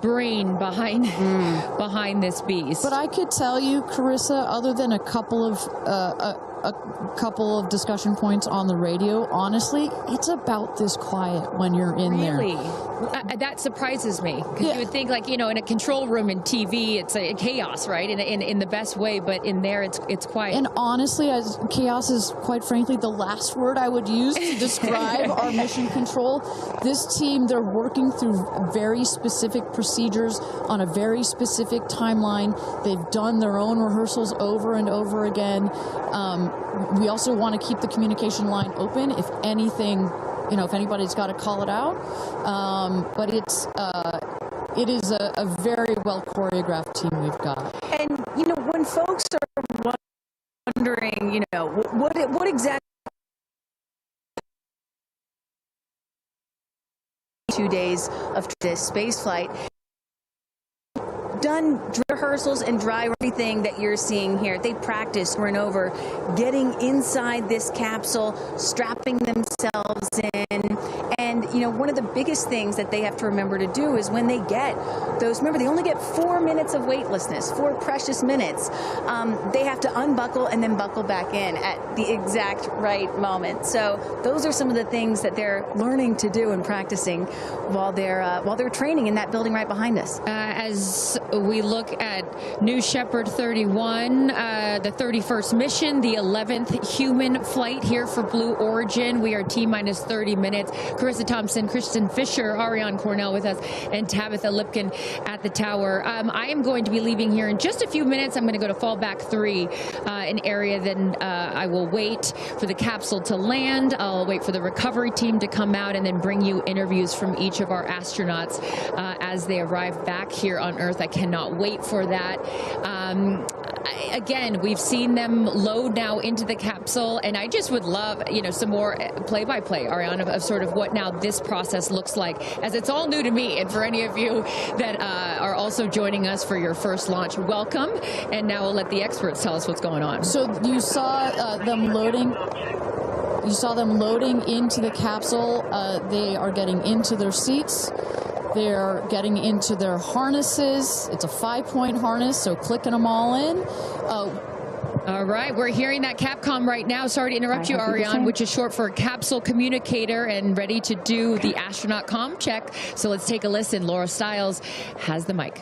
brain behind this beast. But I could tell you, Carissa, other than a couple of discussion points on the radio, honestly, it's about this quiet when you're in there. Really? That surprises me, because you would think, like, in a control room in TV, it's a chaos, right? In the best way, but in there, it's quiet. And honestly, chaos is, quite frankly, the last word I would use to describe our mission control. This team, they're working through very specific procedures on a very specific timeline. They've done their own rehearsals over and over again. We also want to keep the communication line open if anything, if anybody's got to call it out. But it is a very well choreographed team we've got. And, when folks are wondering, what exactly 2 days of this space flight, done rehearsals and dry everything that you're seeing here. They practice over and over, getting inside this capsule, strapping themselves in, and And, you know, one of the biggest things that they have to remember to do is when they get those, remember, they only get 4 minutes of weightlessness, 4 precious minutes. They have to unbuckle and then buckle back in at the exact right moment. So those are some of the things that they're learning to do and practicing while they're training in that building right behind us. As we look at New Shepard 31, the 31st mission, the 11th human flight here for Blue Origin. We are T-minus 30 minutes. Carissa Thompson, Kristen Fisher, Ariane Cornell with us, and Tabitha Lipkin at the tower. I am going to be leaving here in just a few minutes. I'm going to go to fallback 3, an area. Then I will wait for the capsule to land. I'll wait for the recovery team to come out and then bring you interviews from each of our astronauts as they arrive back here on Earth. I cannot wait for that. Again, we've seen them load now into the capsule, and I just would love, you know, some more play-by-play, Ariane, of sort of what now this process looks like, as it's all new to me. And for any of you that are also joining us for your first launch, welcome. And now we'll let the experts tell us what's going on. So you saw them loading. You saw them loading into the capsule. They are getting into their seats. They're getting into their harnesses. It's a 5-point harness, so clicking them all in. All right, we're hearing that Capcom right now. Sorry to interrupt you, Ariane, which is short for capsule communicator, and ready to do the astronaut comm check. So let's take a listen. Laura Stiles has the mic.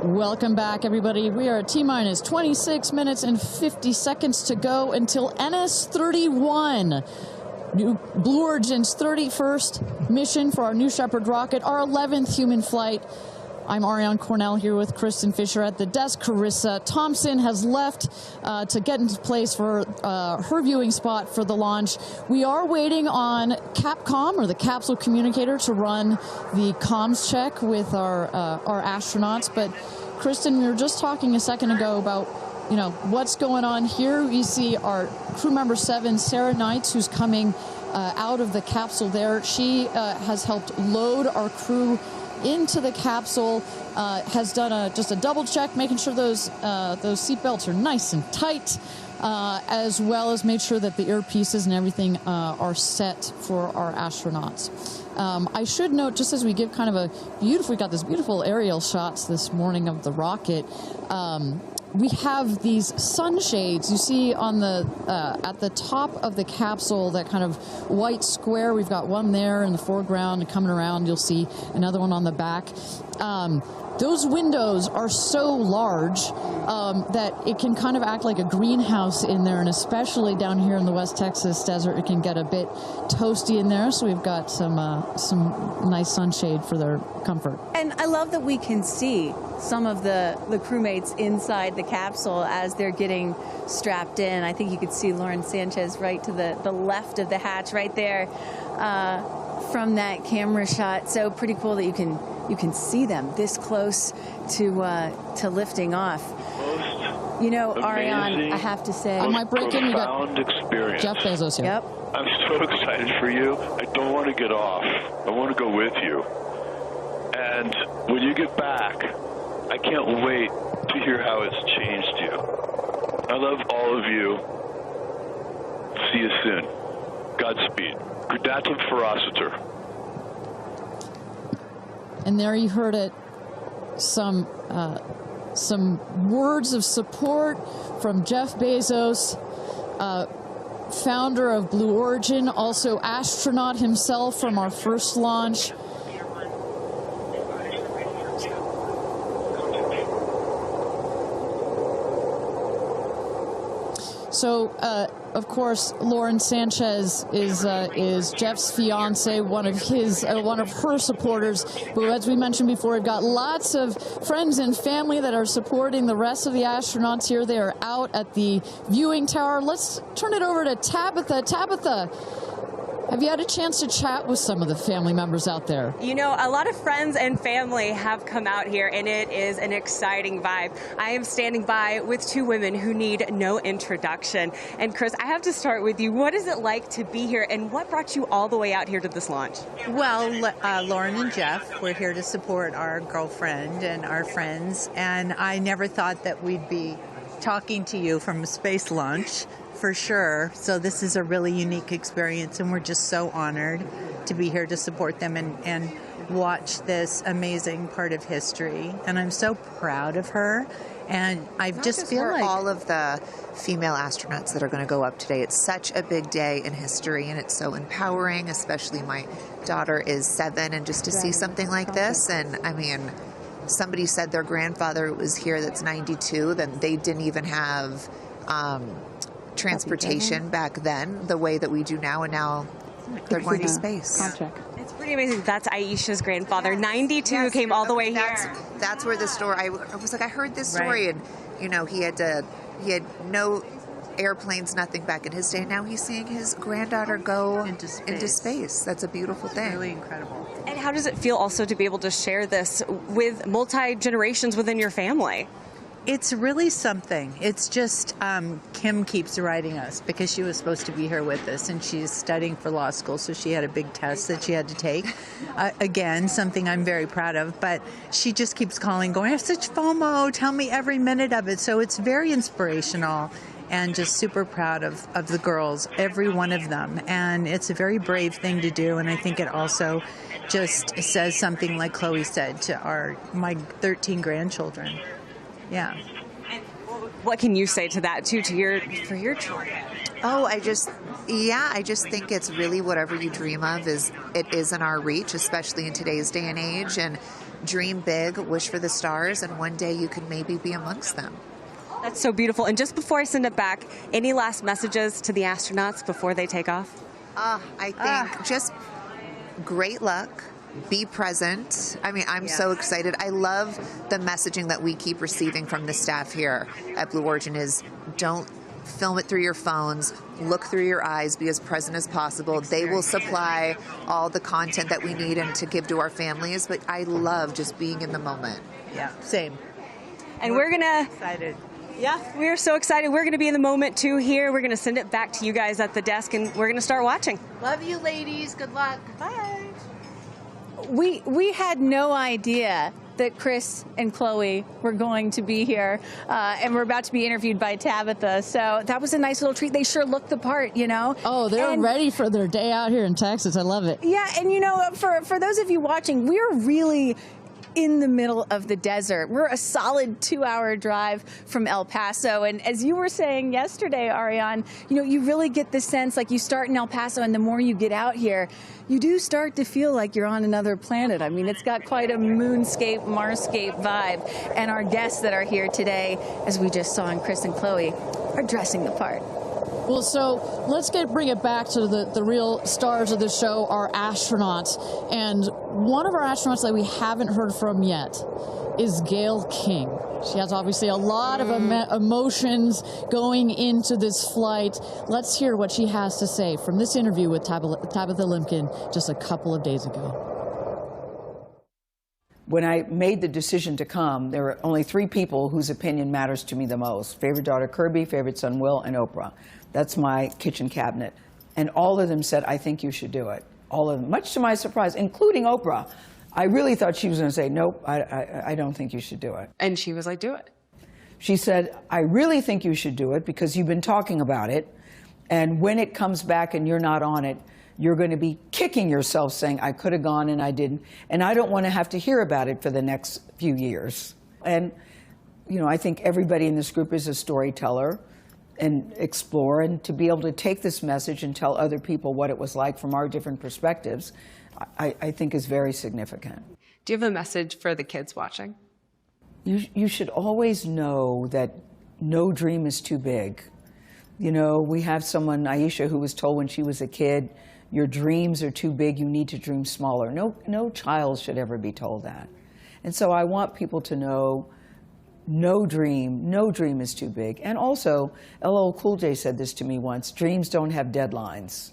Welcome back, everybody. We are at T-minus 26 minutes and 50 seconds to go until NS-31. New Blue Origin's 31st mission for our New Shepard rocket, our 11th human flight. I'm Ariane Cornell here with Kristen Fisher at the desk. Carissa Thompson has left to get into place for her viewing spot for the launch. We are waiting on Capcom, or the capsule communicator, to run the comms check with our astronauts. But Kristen, we were just talking a second ago about, you know, what's going on here. We see our crew member 7, Sarah Knights, who's coming out of the capsule there. She has helped load our crew into the capsule, has done just a double check, making sure those seatbelts are nice and tight. as well as made sure that the earpieces and everything are set for our astronauts. I should note, just as we give kind of we got this beautiful aerial shots this morning of the rocket. We have these sunshades. You see on the at the top of the capsule, that kind of white square. We've got one there in the foreground, and coming around, you'll see another one on the back. Those windows are so large that it can kind of act like a greenhouse in there, and especially down here in the West Texas desert, it can get a bit toasty in there. So we've got some nice sunshade for their comfort. And I love that we can see some of the crewmates inside the capsule as they're getting strapped in. I think you could see Lauren Sánchez right to the left of the hatch right there from that camera shot. So pretty cool that you can see them this close to lifting off. Most you know, Ariane, I have to say, I might break in. We got profound experience. Jeff Bezos here. Yep. I'm so excited for you. I don't want to get off. I want to go with you. And when you get back, I can't wait to hear how it's changed you. I love all of you. See you soon. Godspeed. Gradatum ferociter. And there you heard it. Some words of support from Jeff Bezos, founder of Blue Origin, also astronaut himself from our first launch. So, of course, Lauren Sánchez is Jeff's fiance, one of her supporters. But as we mentioned before, we've got lots of friends and family that are supporting the rest of the astronauts here. They are out at the viewing tower. Let's turn it over to Tabitha. Tabitha, have you had a chance to chat with some of the family members out there? You know, a lot of friends and family have come out here, and it is an exciting vibe. I am standing by with two women who need no introduction. And Chris, I have to start with you. What is it like to be here, and what brought you all the way out here to this launch? Well, Lauren and Jeff, we're here to support our girlfriend and our friends, and I never thought that we'd be talking to you from a space launch. For sure. So this is a really unique experience, and we're just so honored to be here to support them and watch this amazing part of history. And I'm so proud of her. And I just feel like all of the female astronauts that are going to go up today. It's such a big day in history, and it's so empowering, especially my daughter is 7, and just to see something like this. And I mean, somebody said their grandfather was here that's 92, then they didn't even have transportation back then the way that we do now, and now they're going to space. It's pretty amazing. That's Aisha's grandfather. 92 came all the way here. That's where the story, I was like, I heard this story, and you know, he had no airplanes, nothing back in his day. Now he's seeing his granddaughter go into space. That's a beautiful thing. Really incredible. And how does it feel also to be able to share this with multi-generations within your family? It's really something. It's just Kim keeps writing us because she was supposed to be here with us, and she's studying for law school, so she had a big test that she had to take. Again, something I'm very proud of, but she just keeps calling, going, I have such FOMO, tell me every minute of it. So it's very inspirational, and just super proud of the girls, every one of them. And it's a very brave thing to do, and I think it also just says something, like Chloe said, to my 13 grandchildren. Yeah. And what can you say to that too, for your children? Oh, I just think it's really whatever you dream of is in our reach, especially in today's day and age. And dream big, wish for the stars, and one day you could maybe be amongst them. That's so beautiful. And just before I send it back, any last messages to the astronauts before they take off? I think just great luck. Be present. I mean, I'm so excited. I love the messaging that we keep receiving from the staff here at Blue Origin is don't film it through your phones, look through your eyes, be as present as possible. They will supply all the content that we need and to give to our families, but I love just being in the moment. Yeah, same. And we're excited. Yeah, we're so excited. We're going to be in the moment too here. We're going to send it back to you guys at the desk, and we're going to start watching. Love you, ladies. Good luck. Bye. We had no idea that Chris and Chloe were going to be here, and we're about to be interviewed by Tabitha. So that was a nice little treat. They sure looked the part, you know. Oh, they're ready for their day out here in Texas. I love it. Yeah, and you know, for those of you watching, we're really in the middle of the desert. We're a solid 2-hour drive from El Paso. And as you were saying yesterday, Ariane, you know, you really get the sense, like, you start in El Paso and the more you get out here, you do start to feel like you're on another planet. I mean, it's got quite a moonscape, Marscape vibe. And our guests that are here today, as we just saw in Chris and Chloe, are dressing the part. Well, so let's bring it back to the real stars of the show, our astronauts. And one of our astronauts that we haven't heard from yet is Gayle King. She has obviously a lot of emotions going into this flight. Let's hear what she has to say from this interview with Tabitha Limkin just a couple of days ago. When I made the decision to come, there were only 3 people whose opinion matters to me the most. Favorite daughter Kirby, favorite son Will, and Oprah. That's my kitchen cabinet. And all of them said, I think you should do it. All of them, much to my surprise, including Oprah. I really thought she was going to say, nope, I don't think you should do it. And she was like, do it. She said, I really think you should do it because you've been talking about it. And when it comes back and you're not on it, you're going to be kicking yourself saying, I could have gone and I didn't. And I don't want to have to hear about it for the next few years. And, you know, I think everybody in this group is a storyteller and explore. And to be able to take this message and tell other people what it was like from our different perspectives, I think is very significant. Do you have a message for the kids watching? You should always know that no dream is too big. You know, we have someone, Aisha, who was told when she was a kid, your dreams are too big, you need to dream smaller. No child should ever be told that. And so I want people to know no dream is too big. And also, LL Cool J said this to me once, dreams don't have deadlines.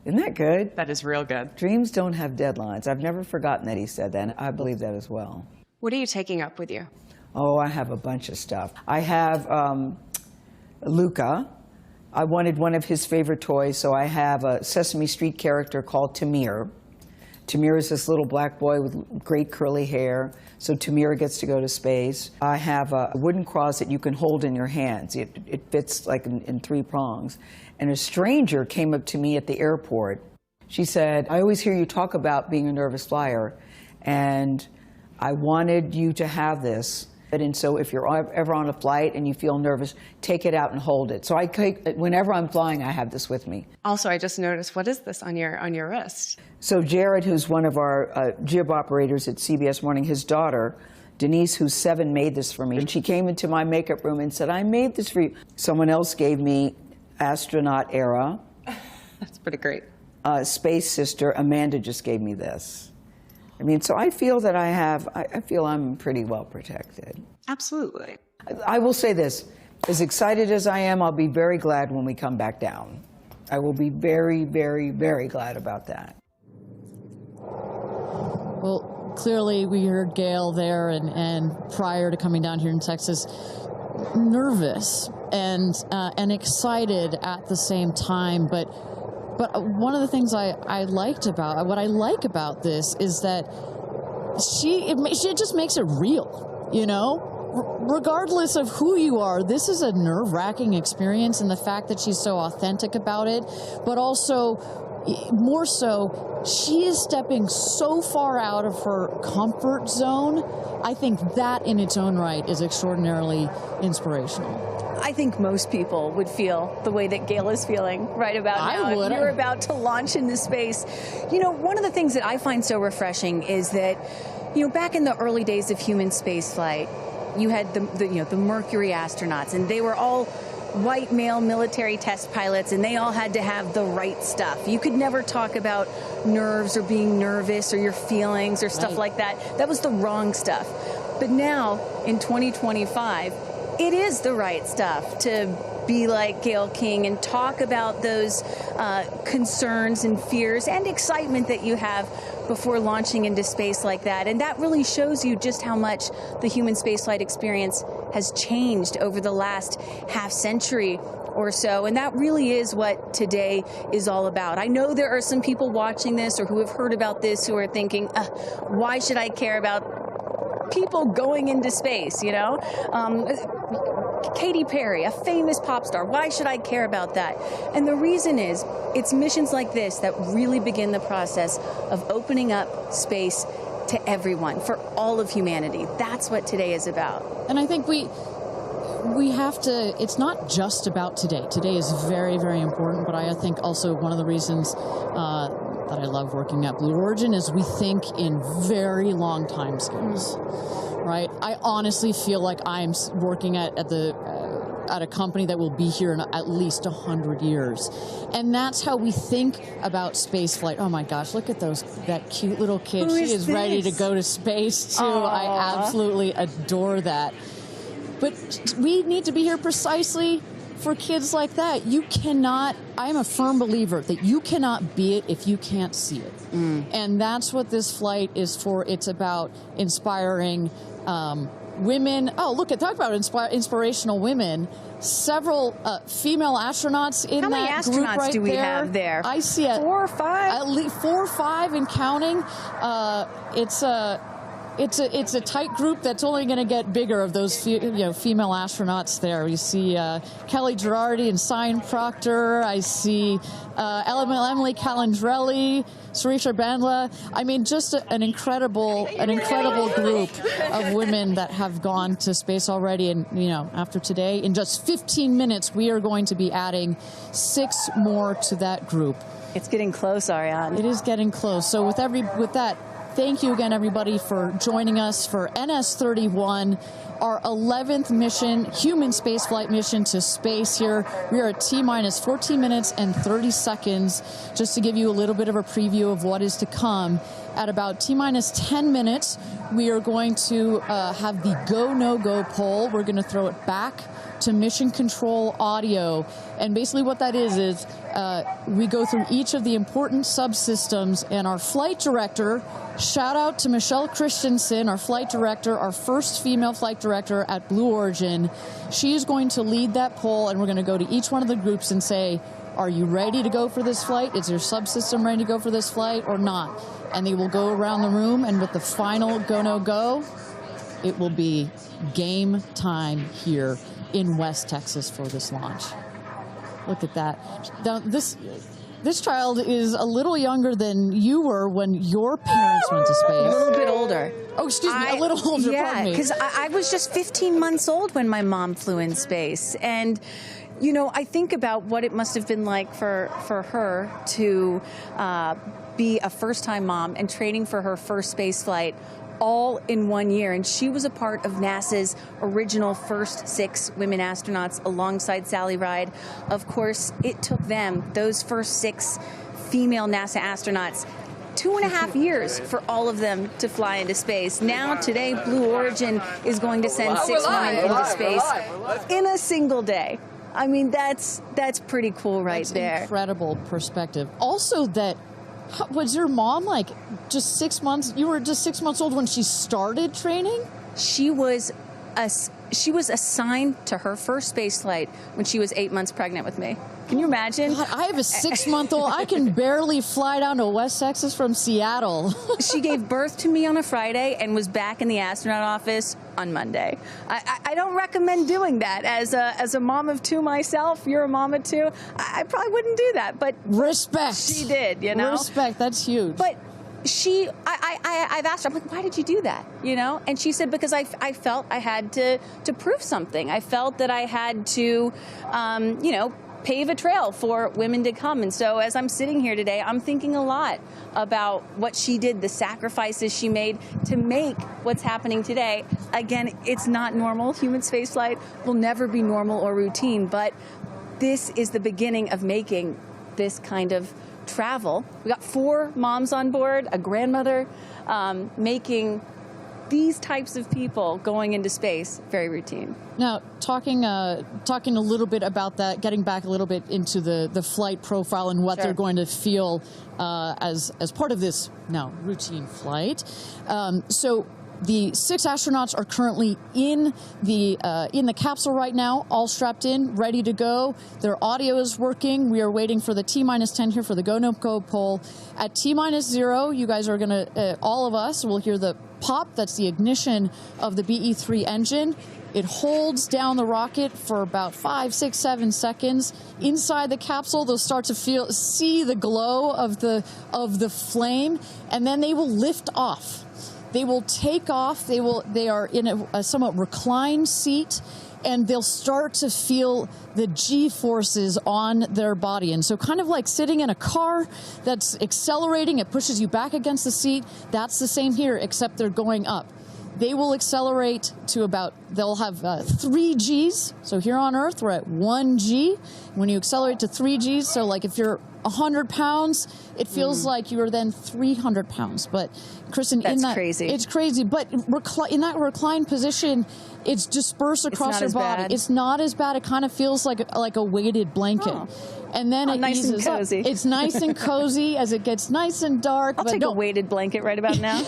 Isn't that good? That is real good. Dreams don't have deadlines. I've never forgotten that he said that, and I believe that as well. What are you taking up with you? Oh, I have a bunch of stuff. I have Luca. I wanted one of his favorite toys, so I have a Sesame Street character called Tamir. Tamir is this little black boy with great curly hair, so Tamir gets to go to space. I have a wooden cross that you can hold in your hands. It fits like in 3 prongs. And a stranger came up to me at the airport. She said, I always hear you talk about being a nervous flyer, and I wanted you to have this. And so if you're ever on a flight and you feel nervous, take it out and hold it. So whenever I'm flying, I have this with me. Also, I just noticed, what is this on your wrist? So Jared, who's one of our jib operators at CBS Morning, his daughter, Denise, who's 7, made this for me. And she came into my makeup room and said, I made this for you. Someone else gave me astronaut era. That's pretty great. Space sister, Amanda, just gave me this. I mean, so I feel that I feel I'm pretty well protected. Absolutely. I will say this, as excited as I am, I'll be very glad when we come back down. I will be very, very, very glad about that. Well, clearly we heard Gayle there and prior to coming down here in Texas, nervous and excited at the same time, but one of the things I like about this is that she just makes it real, you know? Regardless of who you are, this is a nerve-wracking experience, and the fact that she's so authentic about it, but also, more so, she is stepping so far out of her comfort zone. I think that in its own right is extraordinarily inspirational. I think most people would feel the way that Gayle is feeling right about now. I would. If you're about to launch into space. You know, one of the things that I find so refreshing is that, you know, back in the early days of human spaceflight, you had the Mercury astronauts, and they were all white male military test pilots, and they all had to have the right stuff. You could never talk about nerves or being nervous or your feelings or stuff like that. That was the wrong stuff. But now, in 2025, it is the right stuff to be like Gayle King and talk about those concerns and fears and excitement that you have before launching into space like that. And that really shows you just how much the human spaceflight experience has changed over the last half century or so. And that really is what today is all about. I know there are some people watching this or who have heard about this who are thinking, why should I care about people going into space, you know? Katy Perry, a famous pop star. Why should I care about that? And the reason is, it's missions like this that really begin the process of opening up space to everyone, for all of humanity. That's what today is about. And I think we have to, it's not just about today. Today is very, very important, but I think also one of the reasons that I love working at Blue Origin is we think in very long time scales, right? I honestly feel like I'm working at a company that will be here in at least 100 years. And that's how we think about spaceflight. Oh my gosh, look at that cute little kid. She is ready to go to space too. Aww. I absolutely adore that. But we need to be here precisely for kids like that. You cannot, I'm a firm believer that you cannot be it if you can't see it. And that's what this flight is for. It's about inspiring women. Oh, look, talk about inspirational women. Several female astronauts in that group right there. How many astronauts do we have there? I see 4 or 5? At least 4 or 5 and counting. It's a tight group that's only going to get bigger of those female astronauts there. You see Kelly Girardi and Cyan Proctor. I see Emily Calandrelli, Sarisha Bandla. I mean, just an incredible group of women that have gone to space already. And after today, in just 15 minutes, we are going to be adding 6 more to that group. It's getting close, Ariane. It is getting close. So with that. Thank you again, everybody, for joining us for NS-31, our 11th mission, human spaceflight mission to space here. We are at T-minus 14 minutes and 30 seconds, just to give you a little bit of a preview of what is to come. At about T-minus 10 minutes, we are going to have the go, no-go poll. We're going to throw it back to mission control audio. And basically what that is we go through each of the important subsystems, and our flight director, shout out to Michelle Christensen, our flight director, our first female flight director at Blue Origin. She is going to lead that poll, and we're going to go to each one of the groups and say, are you ready to go for this flight? Is your subsystem ready to go for this flight or not? And they will go around the room, and with the final go, no go, it will be game time here in West Texas for this launch. Look at that. Now, this child is a little younger than you were when your parents went to space. A little bit older. Oh, excuse me, a little older, pardon me. Yeah, because I was just 15 months old when my mom flew in space. And, I think about what it must have been like for her to be a first-time mom and training for her first space flight all in 1 year. And she was a part of NASA's original first 6 women astronauts alongside Sally Ride. Of course, it took them, those first 6 female NASA astronauts, 2.5 years for all of them to fly into space. Now, today, Blue Origin is going to send 6 women into space in a single day. I mean, that's pretty cool right there. Incredible perspective. Also that, was your mom just 6 months? You were just 6 months old when she started training? She was assigned to her first space flight when she was 8 months pregnant with me. Can you imagine? God, I have a 6-month-old. I can barely fly down to West Texas from Seattle. She gave birth to me on a Friday and was back in the astronaut office on Monday. I don't recommend doing that. As a mom of 2 myself, you're a mom of 2, I probably wouldn't do that. But respect. She did, Respect, that's huge. But I've asked her, I'm like, why did you do that? And she said, because I felt I had to prove something. I felt that I had to, pave a trail for women to come. And so as I'm sitting here today, I'm thinking a lot about what she did, the sacrifices she made to make what's happening today. Again, it's not normal. Human spaceflight will never be normal or routine, but this is the beginning of making this kind of travel. We got 4 moms on board, a grandmother, making these types of people going into space very routine. Now, talking a little bit about that, getting back a little bit into the flight profile and what they're going to feel as part of this now routine flight. So the 6 astronauts are currently in the capsule right now, all strapped in, ready to go. Their audio is working. We are waiting for the T-minus 10 here for the go, no go poll. At T-minus 0, you guys are going to, all of us will hear the pop, that's the ignition of the BE-3 engine. It holds down the rocket for about 5, 6, 7 seconds. Inside the capsule, they'll start to see the glow of the flame, and then they will lift off. They will take off. They are in a somewhat reclined seat, and they'll start to feel the G-forces on their body. And so kind of like sitting in a car that's accelerating, it pushes you back against the seat. That's the same here, except they're going up. They will accelerate to they'll have 3 Gs. So here on Earth, we're at 1 G. When you accelerate to 3 Gs, so like if you're 100 pounds, it feels like you're then 300 pounds. But Kristen, crazy. It's crazy. But in that reclined position, it's dispersed across your body. Bad. It's not as bad. It kind of feels like a weighted blanket. Oh. And then it nice eases and cozy. up. It's nice and cozy as it gets nice and dark. I'll take a weighted blanket right about now.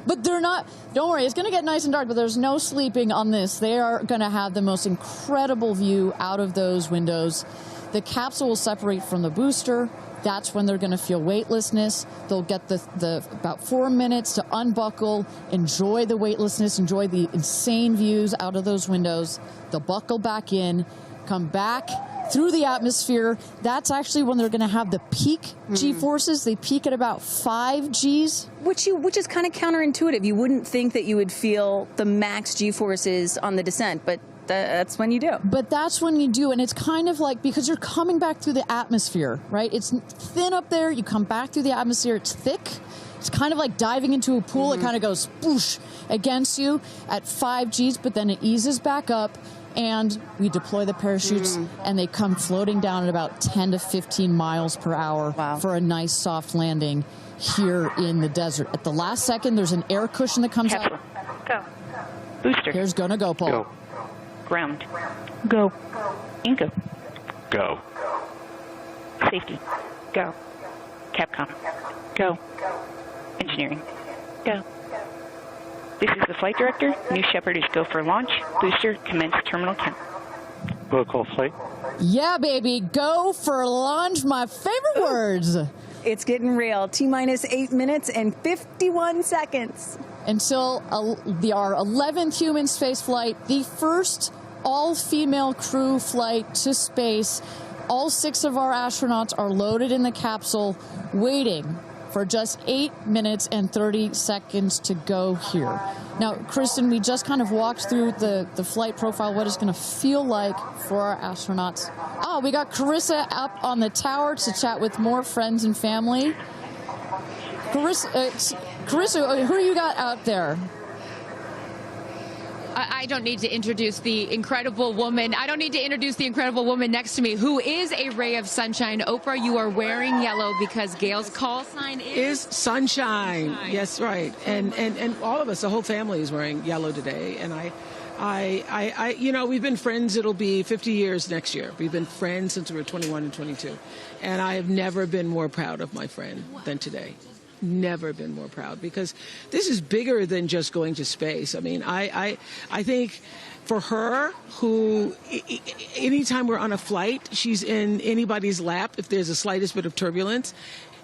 But they're not, don't worry, it's going to get nice and dark, but there's no sleeping on this. They are going to have the most incredible view out of those windows. The capsule will separate from the booster. That's when they're going to feel weightlessness. They'll get the about 4 minutes to unbuckle, enjoy the weightlessness, enjoy the insane views out of those windows. They'll buckle back in, come back through the atmosphere. That's actually when they're going to have the peak G-forces. They peak at about 5 Gs. Which is kind of counterintuitive. You wouldn't think that you would feel the max G-forces on the descent, but that's when you do. But that's when you do, and it's kind of like, because you're coming back through the atmosphere, right? It's thin up there, you come back through the atmosphere, it's thick. It's kind of like diving into a pool. It kind of goes spoosh against you at 5 Gs, but then it eases back up, and we deploy the parachutes, and they come floating down at about 10 to 15 miles per hour for a nice soft landing here in the desert. At the last second, there's an air cushion that comes out. Go. Booster. Here's gonna go, Paul. Go. Ground. Go. Inco. Go. Safety. Go. Capcom. Go. Engineering. Go. This is the flight director. New Shepard is go for launch. Booster, commence terminal count. Protocol flight. Yeah, baby. Go for launch. My favorite words. It's getting real. T-minus 8 minutes and 51 seconds. Until our 11th human space flight, the first all-female crew flight to space. All 6 of our astronauts are loaded in the capsule, waiting for just 8 minutes and 30 seconds to go here. Now, Kristen, we just kind of walked through the flight profile, what it's going to feel like for our astronauts. Oh, we got Carissa up on the tower to chat with more friends and family. Carissa, who you got out there? I don't need to introduce the incredible woman. I don't need to introduce the incredible woman next to me, who is a ray of sunshine. Oprah, you are wearing yellow because Gayle's call sign is sunshine. Yes, right. And all of us, the whole family is wearing yellow today. And I you know, we've been friends. It'll be 50 years next year. We've been friends since we were 21 and 22. And I have never been more proud of my friend than today. Never been more proud, because this is bigger than just going to space. I mean, I think for her, who anytime we're on a flight, she's in anybody's lap if there's the slightest bit of turbulence,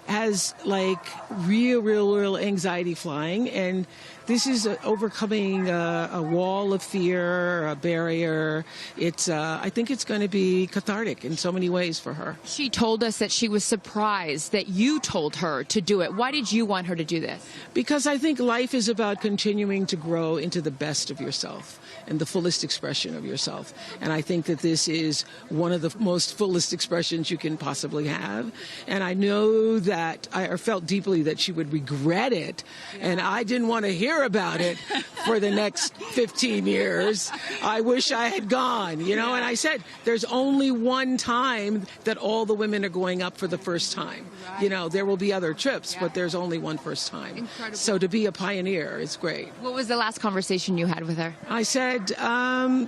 has like real anxiety flying, and this is overcoming a wall of fear, a barrier. It's I think it's going to be cathartic in so many ways for her. She told us that she was surprised that you told her to do it. Why did you want her to do this? Because I think life is about continuing to grow into the best of yourself and the fullest expression of yourself. And I think that this is one of the most fullest expressions you can possibly have. And I know that I felt deeply that she would regret it. And I didn't want to hear about it for the next 15 years. I wish I had gone, you know. And I said, there's only one time that all the women are going up for the first time. You know, there will be other trips, but there's only one first time. Incredible. So to be a pioneer is great. What was the last conversation you had with her? I said,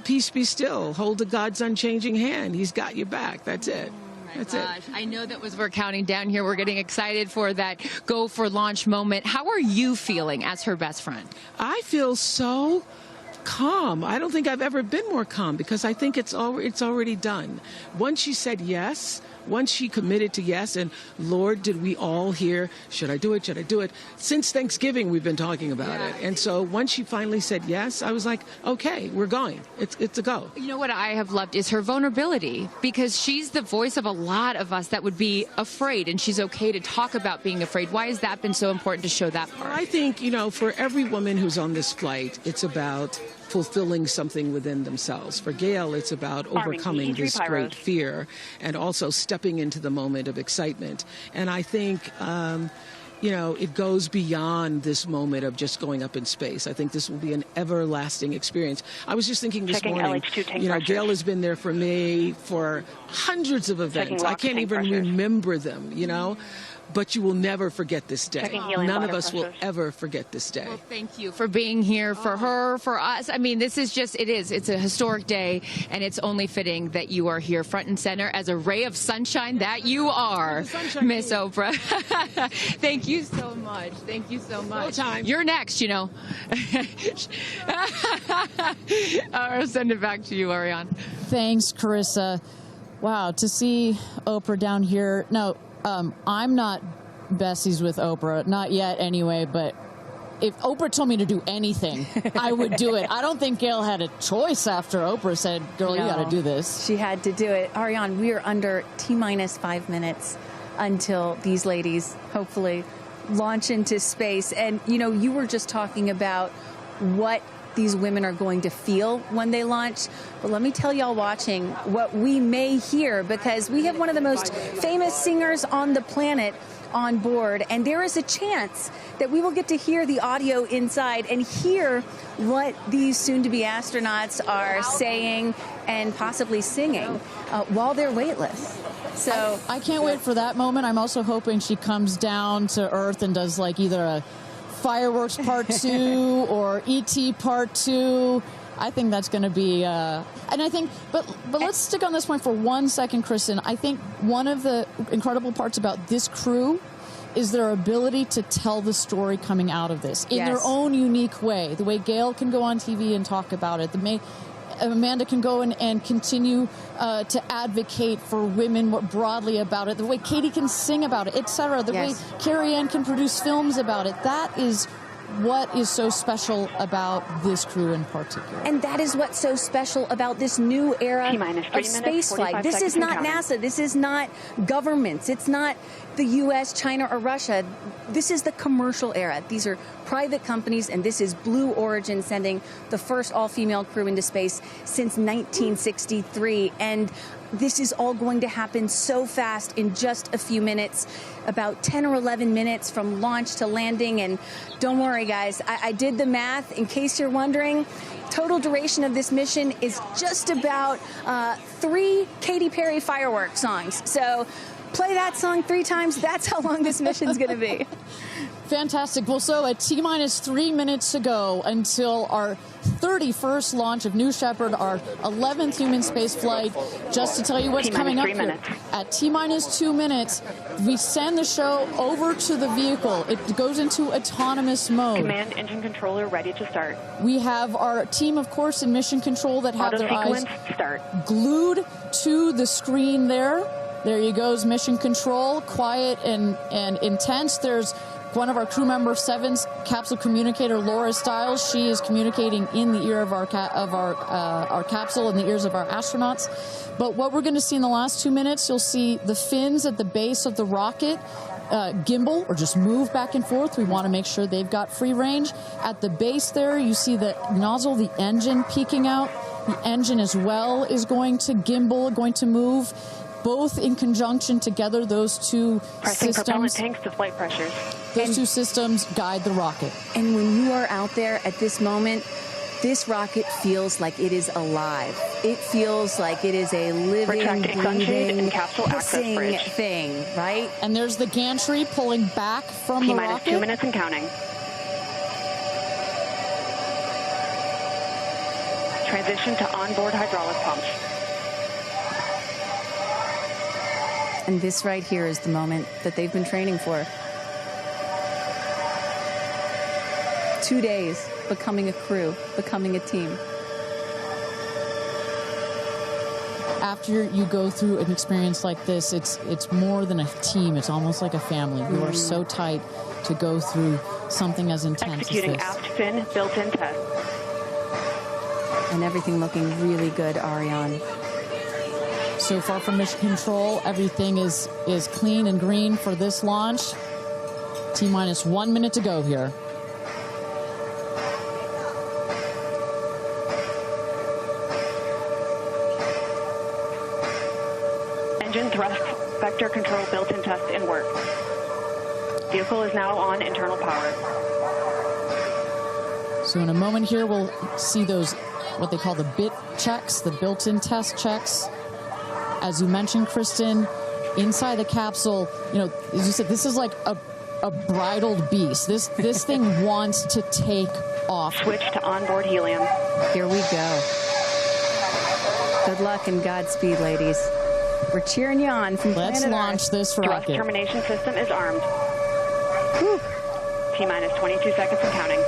peace be still. Hold the God's unchanging hand. He's got your back. That's it. That's it. I know that as we're counting down here, we're getting excited for that go for launch moment. How are you feeling as her best friend? I feel so calm. I don't think I've ever been more calm, because I think it's already done. Once she said yes, once she committed to yes, and Lord, did we all hear, should I do it, should I do it? Since Thanksgiving, we've been talking about it. And so once she finally said yes, I was like, okay, we're going. It's a go. You know what I have loved is her vulnerability, because she's the voice of a lot of us that would be afraid, and she's okay to talk about being afraid. Why has that been so important to show that part? I think, you know, for every woman who's on this flight, it's about fulfilling something within themselves. For Gayle, it's about overcoming this great fear and also stepping into the moment of excitement. And I think, you know, it goes beyond this moment of just going up in space. I think this will be an everlasting experience. I was just thinking this morning, you know, Gayle has been there for me for hundreds of events. I can't even remember them, you know. But you will never forget this day. None of us will ever forget this day. Well, thank you for being here, for her, for us. I mean, this is just, it's a historic day, and it's only fitting that you are here front and center as a ray of sunshine that you are, Miss Oprah. Thank you so much. Thank you so much. No time. You're next, you know. I'll send it back to you, Ariane. Thanks, Carissa. Wow, to see Oprah down here. No, I'm not besties with Oprah, not yet anyway, but if Oprah told me to do anything, I would do it. I don't think Gayle had a choice after Oprah said, girl, you got to do this. She had to do it. Ariane, we are under T-minus 5 minutes until these ladies hopefully launch into space. And, you know, you were just talking about what these women are going to feel when they launch. But let me tell y'all watching what we may hear, because we have one of the most famous singers on the planet on board, and there is a chance that we will get to hear the audio inside and hear what these soon-to-be astronauts are saying and possibly singing while they're weightless. So I can't wait for that moment. I'm also hoping she comes down to Earth and does like either a Fireworks Part 2 or E.T. Part 2. I think that's going to be, and I think, but let's stick on this point for 1 second, Kristen. I think one of the incredible parts about this crew is their ability to tell the story coming out of this in their own unique way. The way Gayle can go on TV and talk about it. Amanda can go and continue to advocate for women more broadly about it. The way Katy can sing about it, etc. The way Kerianne can produce films about it. That is what is so special about this crew in particular. And that is what's so special about this new era of spaceflight. This is not NASA. This is not governments. It's not the U.S., China, or Russia. This is the commercial era. These are private companies, and this is Blue Origin sending the first all-female crew into space since 1963. And this is all going to happen so fast in just a few minutes, about 10 or 11 minutes from launch to landing. And don't worry, guys, I did the math. In case you're wondering, total duration of this mission is just about 3 Katy Perry fireworks songs. So play that song 3 times. That's how long this mission's going to be. Fantastic. Well, so at T-minus 3 minutes to go until our 31st launch of New Shepard, our 11th human space flight. Just to tell you what's coming up here. At T-minus 2 minutes, we send the show over to the vehicle. It goes into autonomous mode. Command engine controller ready to start. We have our team, of course, in mission control that have their eyes glued to the screen there. There you goes, mission control, quiet and intense. There's one of our crew member 7's capsule communicator, Laura Stiles. She is communicating in the ear of our capsule, in the ears of our astronauts. But what we're going to see in the last 2 minutes, you'll see the fins at the base of the rocket gimbal or just move back and forth. We want to make sure they've got free range. At the base there, you see the nozzle, the engine peeking out. The engine as well is going to gimbal, going to move. Both in conjunction together, those two systems. Propellant tanks to flight pressures. Those two systems guide the rocket. And when you are out there at this moment, this rocket feels like it is alive. It feels like it is a living, breathing, hissing thing, right? And there's the gantry pulling back from the rocket. T-minus 2 minutes and counting. Transition to onboard hydraulic pumps. And this right here is the moment that they've been training for. 2 days, becoming a crew, becoming a team. after you go through an experience like this, it's more than a team. It's almost like a family. You are so tight to go through something as intense Executing as this. aft fin built-in test. And everything looking really good, Ariane. So far from mission control, everything is clean and green for this launch. T-minus 1 minute to go here. Engine thrust vector control built-in test in work. Vehicle is now on internal power. So in a moment here, we'll see those, what they call the bit checks, the built-in test checks. As you mentioned, Kristen, inside the capsule, you know, as you said, this is like a bridled beast. This thing wants to take off. Switch to onboard helium. Here we go. Good luck and Godspeed, ladies. We're cheering you on from Let's planet launch Earth. this Thrust rocket. termination system is armed. T-minus 22 seconds and counting.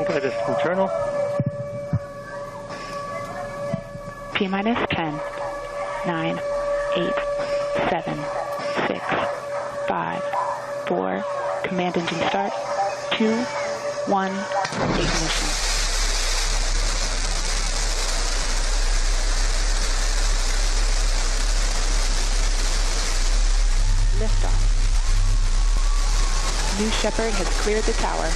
Go to internal. T-minus 10, 9, 8, 7, 6, 5, 4, command engine start, 2, 1, ignition. Liftoff. New Shepard has cleared the tower.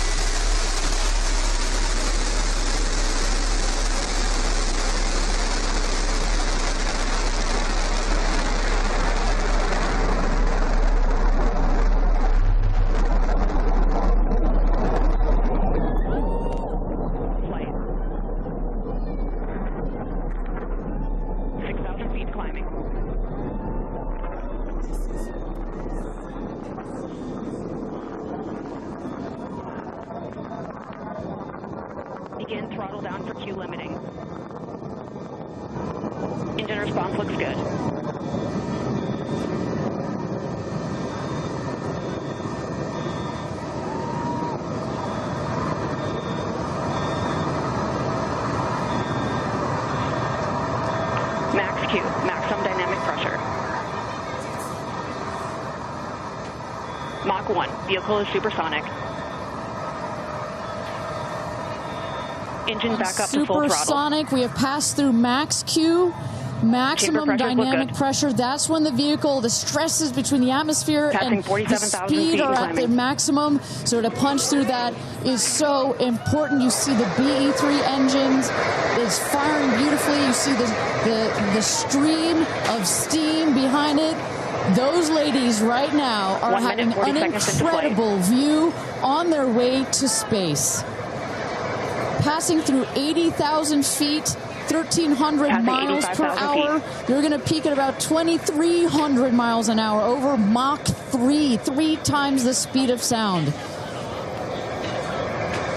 Begin throttle down for Q limiting. Engine response looks good. Max Q, maximum dynamic pressure. Mach 1, vehicle is supersonic. Engine back up to full throttle. Supersonic, we have passed through max Q, maximum dynamic pressure. That's when the vehicle, the stresses between the atmosphere and the speed are at the maximum. So to punch through that is so important. You see the BE3 engines is firing beautifully. You see the stream of steam behind it. Those ladies right now are having an incredible view on their way to space. Passing through 80,000 feet, 1,300 miles per hour. You're going to peak at about 2,300 miles an hour over Mach 3, 3 times the speed of sound.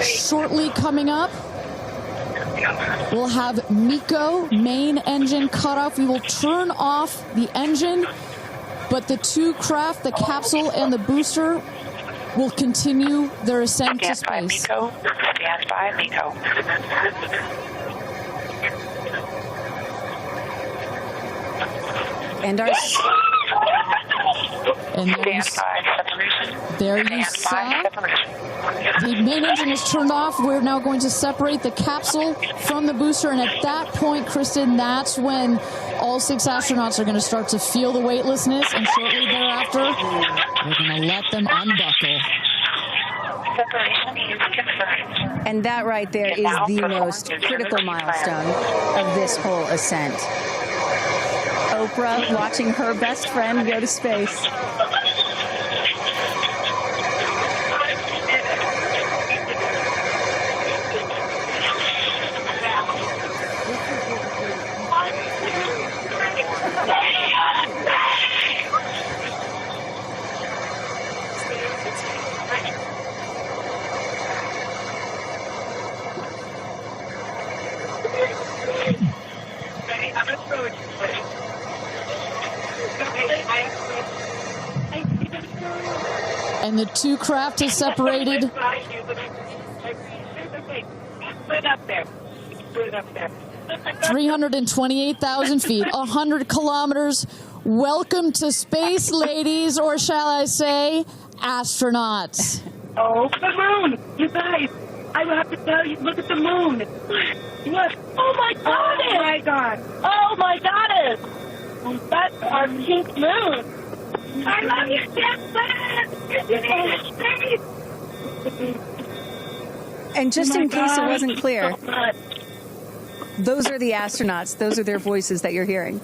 Shortly coming up, we'll have MECO, main engine cutoff. We will turn off the engine, but the two craft, the capsule and the booster, will continue their ascent to space. Stand by, MECO. And our... And there you saw the main engine is turned off. We're now going to separate the capsule from the booster, and at that point, Kristen, that's when all 6 astronauts are going to start to feel the weightlessness, and shortly thereafter, we're going to let them unbuckle. Separation is confirmed. And that right there is the most critical milestone of this whole ascent. Oprah watching her best friend go to space. And the two craft is separated. Put it up there. Put it up there. 328,000 feet, 100 kilometers. Welcome to space, ladies, or shall I say, astronauts. Oh, the moon! You guys, I will have to tell you, look at the moon. Look. Oh, my God. Oh, my God. Oh, my goddess. That's our pink moon. I love you, Jeff Bezos. And just Oh, in case it God. wasn't clear, So much. those are the astronauts. Those are their voices that you're hearing.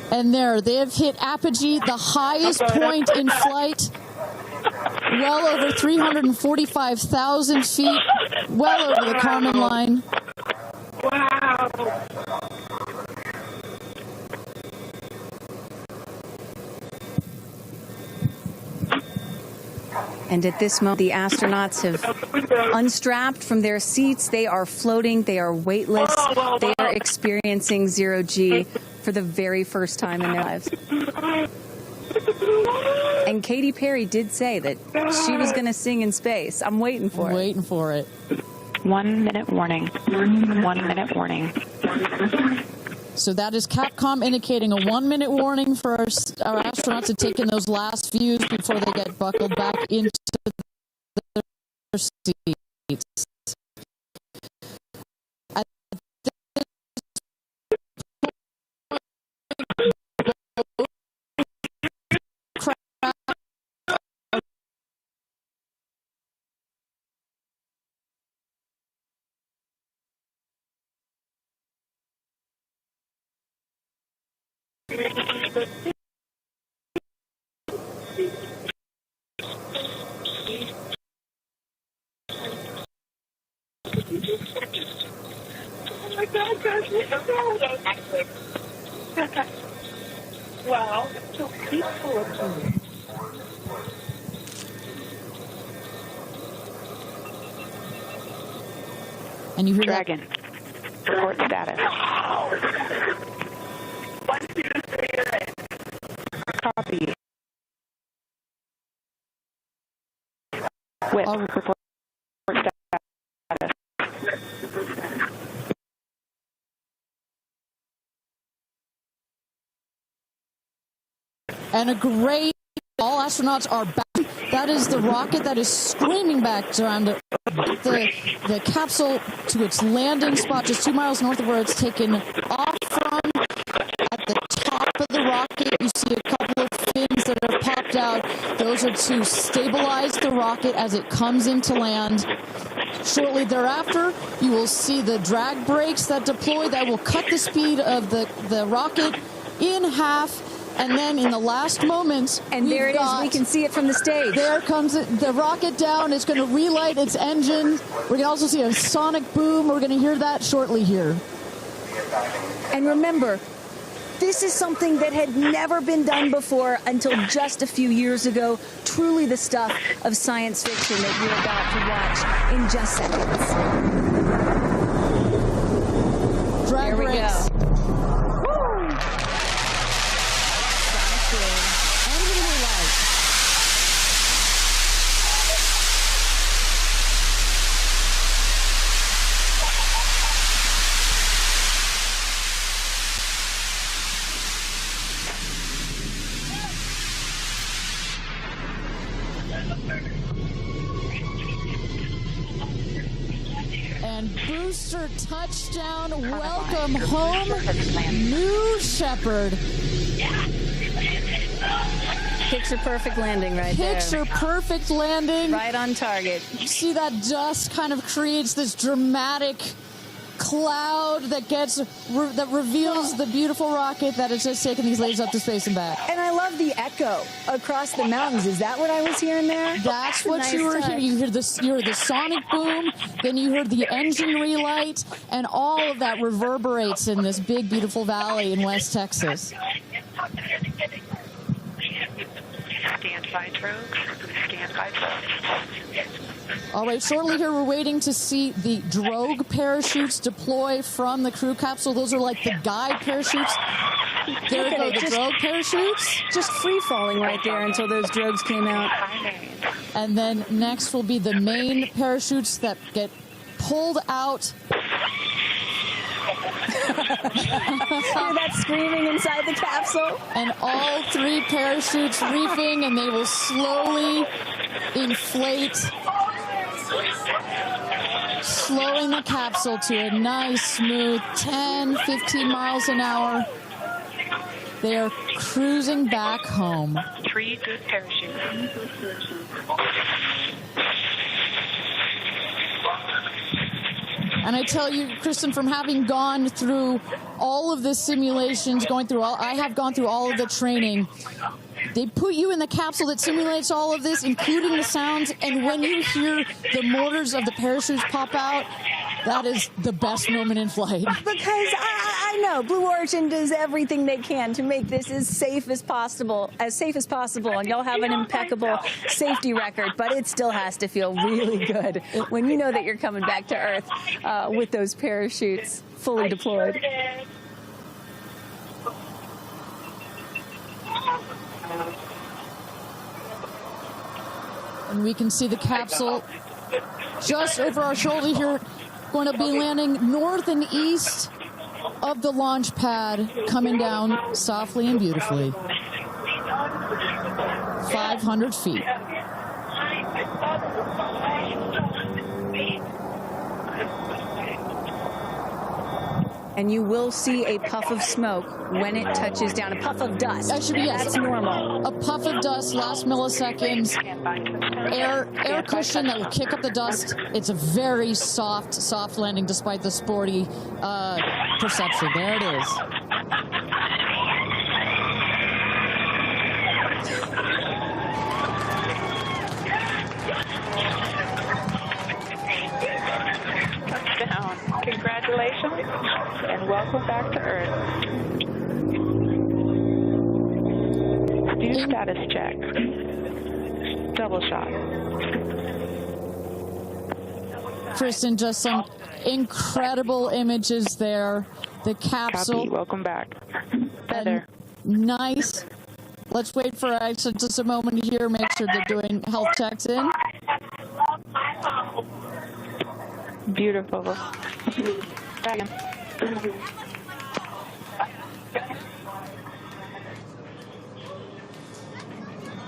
And there, they have hit apogee, the highest point in flight, well over 345,000 feet, well over the Kármán line. Wow. And at this moment, the astronauts have unstrapped from their seats. They are floating. They are weightless. They are experiencing zero-G for the very first time in their lives. And Katy Perry did say that she was going to sing in space. I'm waiting for it. Waiting for it. 1 minute warning. 1 minute warning. So that is Capcom indicating a 1 minute warning for our astronauts to take in those last views before they get buckled back into their seats. At Oh my God, guys, wow, so peaceful up here. And you hear Dragon. Report status. 1, 2, 3, Copy. With report status. And a great, all astronauts are back. That is the rocket that is screaming back down to the capsule to its landing spot just 2 miles north of where it's taken off from. At the top of the rocket, you see a couple of fins that have popped out. Those are to stabilize the rocket as it comes into land. Shortly thereafter, you will see the drag brakes that deploy that will cut the speed of the rocket in half. And then in the last moments, and there it is. We can see it from the stage. There comes the rocket down. It's going to relight its engine. We're going to also see a sonic boom. We're going to hear that shortly here. And remember, this is something that had never been done before until just a few years ago. Truly the stuff of science fiction that you're about to watch in just seconds. Drag there we brakes. go. And booster touchdown, welcome home, New Shepard. Picture perfect landing right there. Picture perfect landing. Right on target. You see that dust kind of creates this dramatic cloud that reveals the beautiful rocket that has just taken these ladies up to space and back. And I love the echo across the mountains. Is that what I was hearing there? That's what you were hearing. You heard the sonic boom, then you heard the engine relight, and all of that reverberates in this big, beautiful valley in West Texas. Stand by, folks. Stand by, folks. All right, shortly here, we're waiting to see the drogue parachutes deploy from the crew capsule. Those are like the guide parachutes. There go the drogue parachutes. Just free falling right there until those drogues came out. And then next will be the main parachutes that get pulled out. Hear that screaming inside the capsule? And all 3 parachutes reefing, and they will slowly inflate, slowing the capsule to a nice, smooth 10, 15 miles an hour. They are cruising back home. 3 good parachutes. And I tell you, Kristen, from having gone through all of the simulations, I have gone through all of the training. They put you in the capsule that simulates all of this, including the sounds, and when you hear the motors of the parachutes pop out, that is the best moment in flight. Because I know Blue Origin does everything they can to make this as safe as possible, and y'all have an impeccable safety record, but it still has to feel really good when you know that you're coming back to Earth with those parachutes fully deployed. And we can see the capsule just over our shoulder here, going to be landing north and east of the launch pad, coming down softly and beautifully. 500 feet. And you will see a puff of smoke when it touches down, a puff of dust. That should be, yes. That's normal. A puff of dust, last milliseconds, air cushion that will kick up the dust. It's a very soft landing despite the sporty perception. There it is. Touchdown. Congratulations and welcome back to Earth. Do status check. Double shot. Kristen, just some incredible images there. The capsule. Copy. Welcome back. And nice. Let's wait for Aisha just a moment here. Make sure they're doing health checks in. Beautiful. Dragon.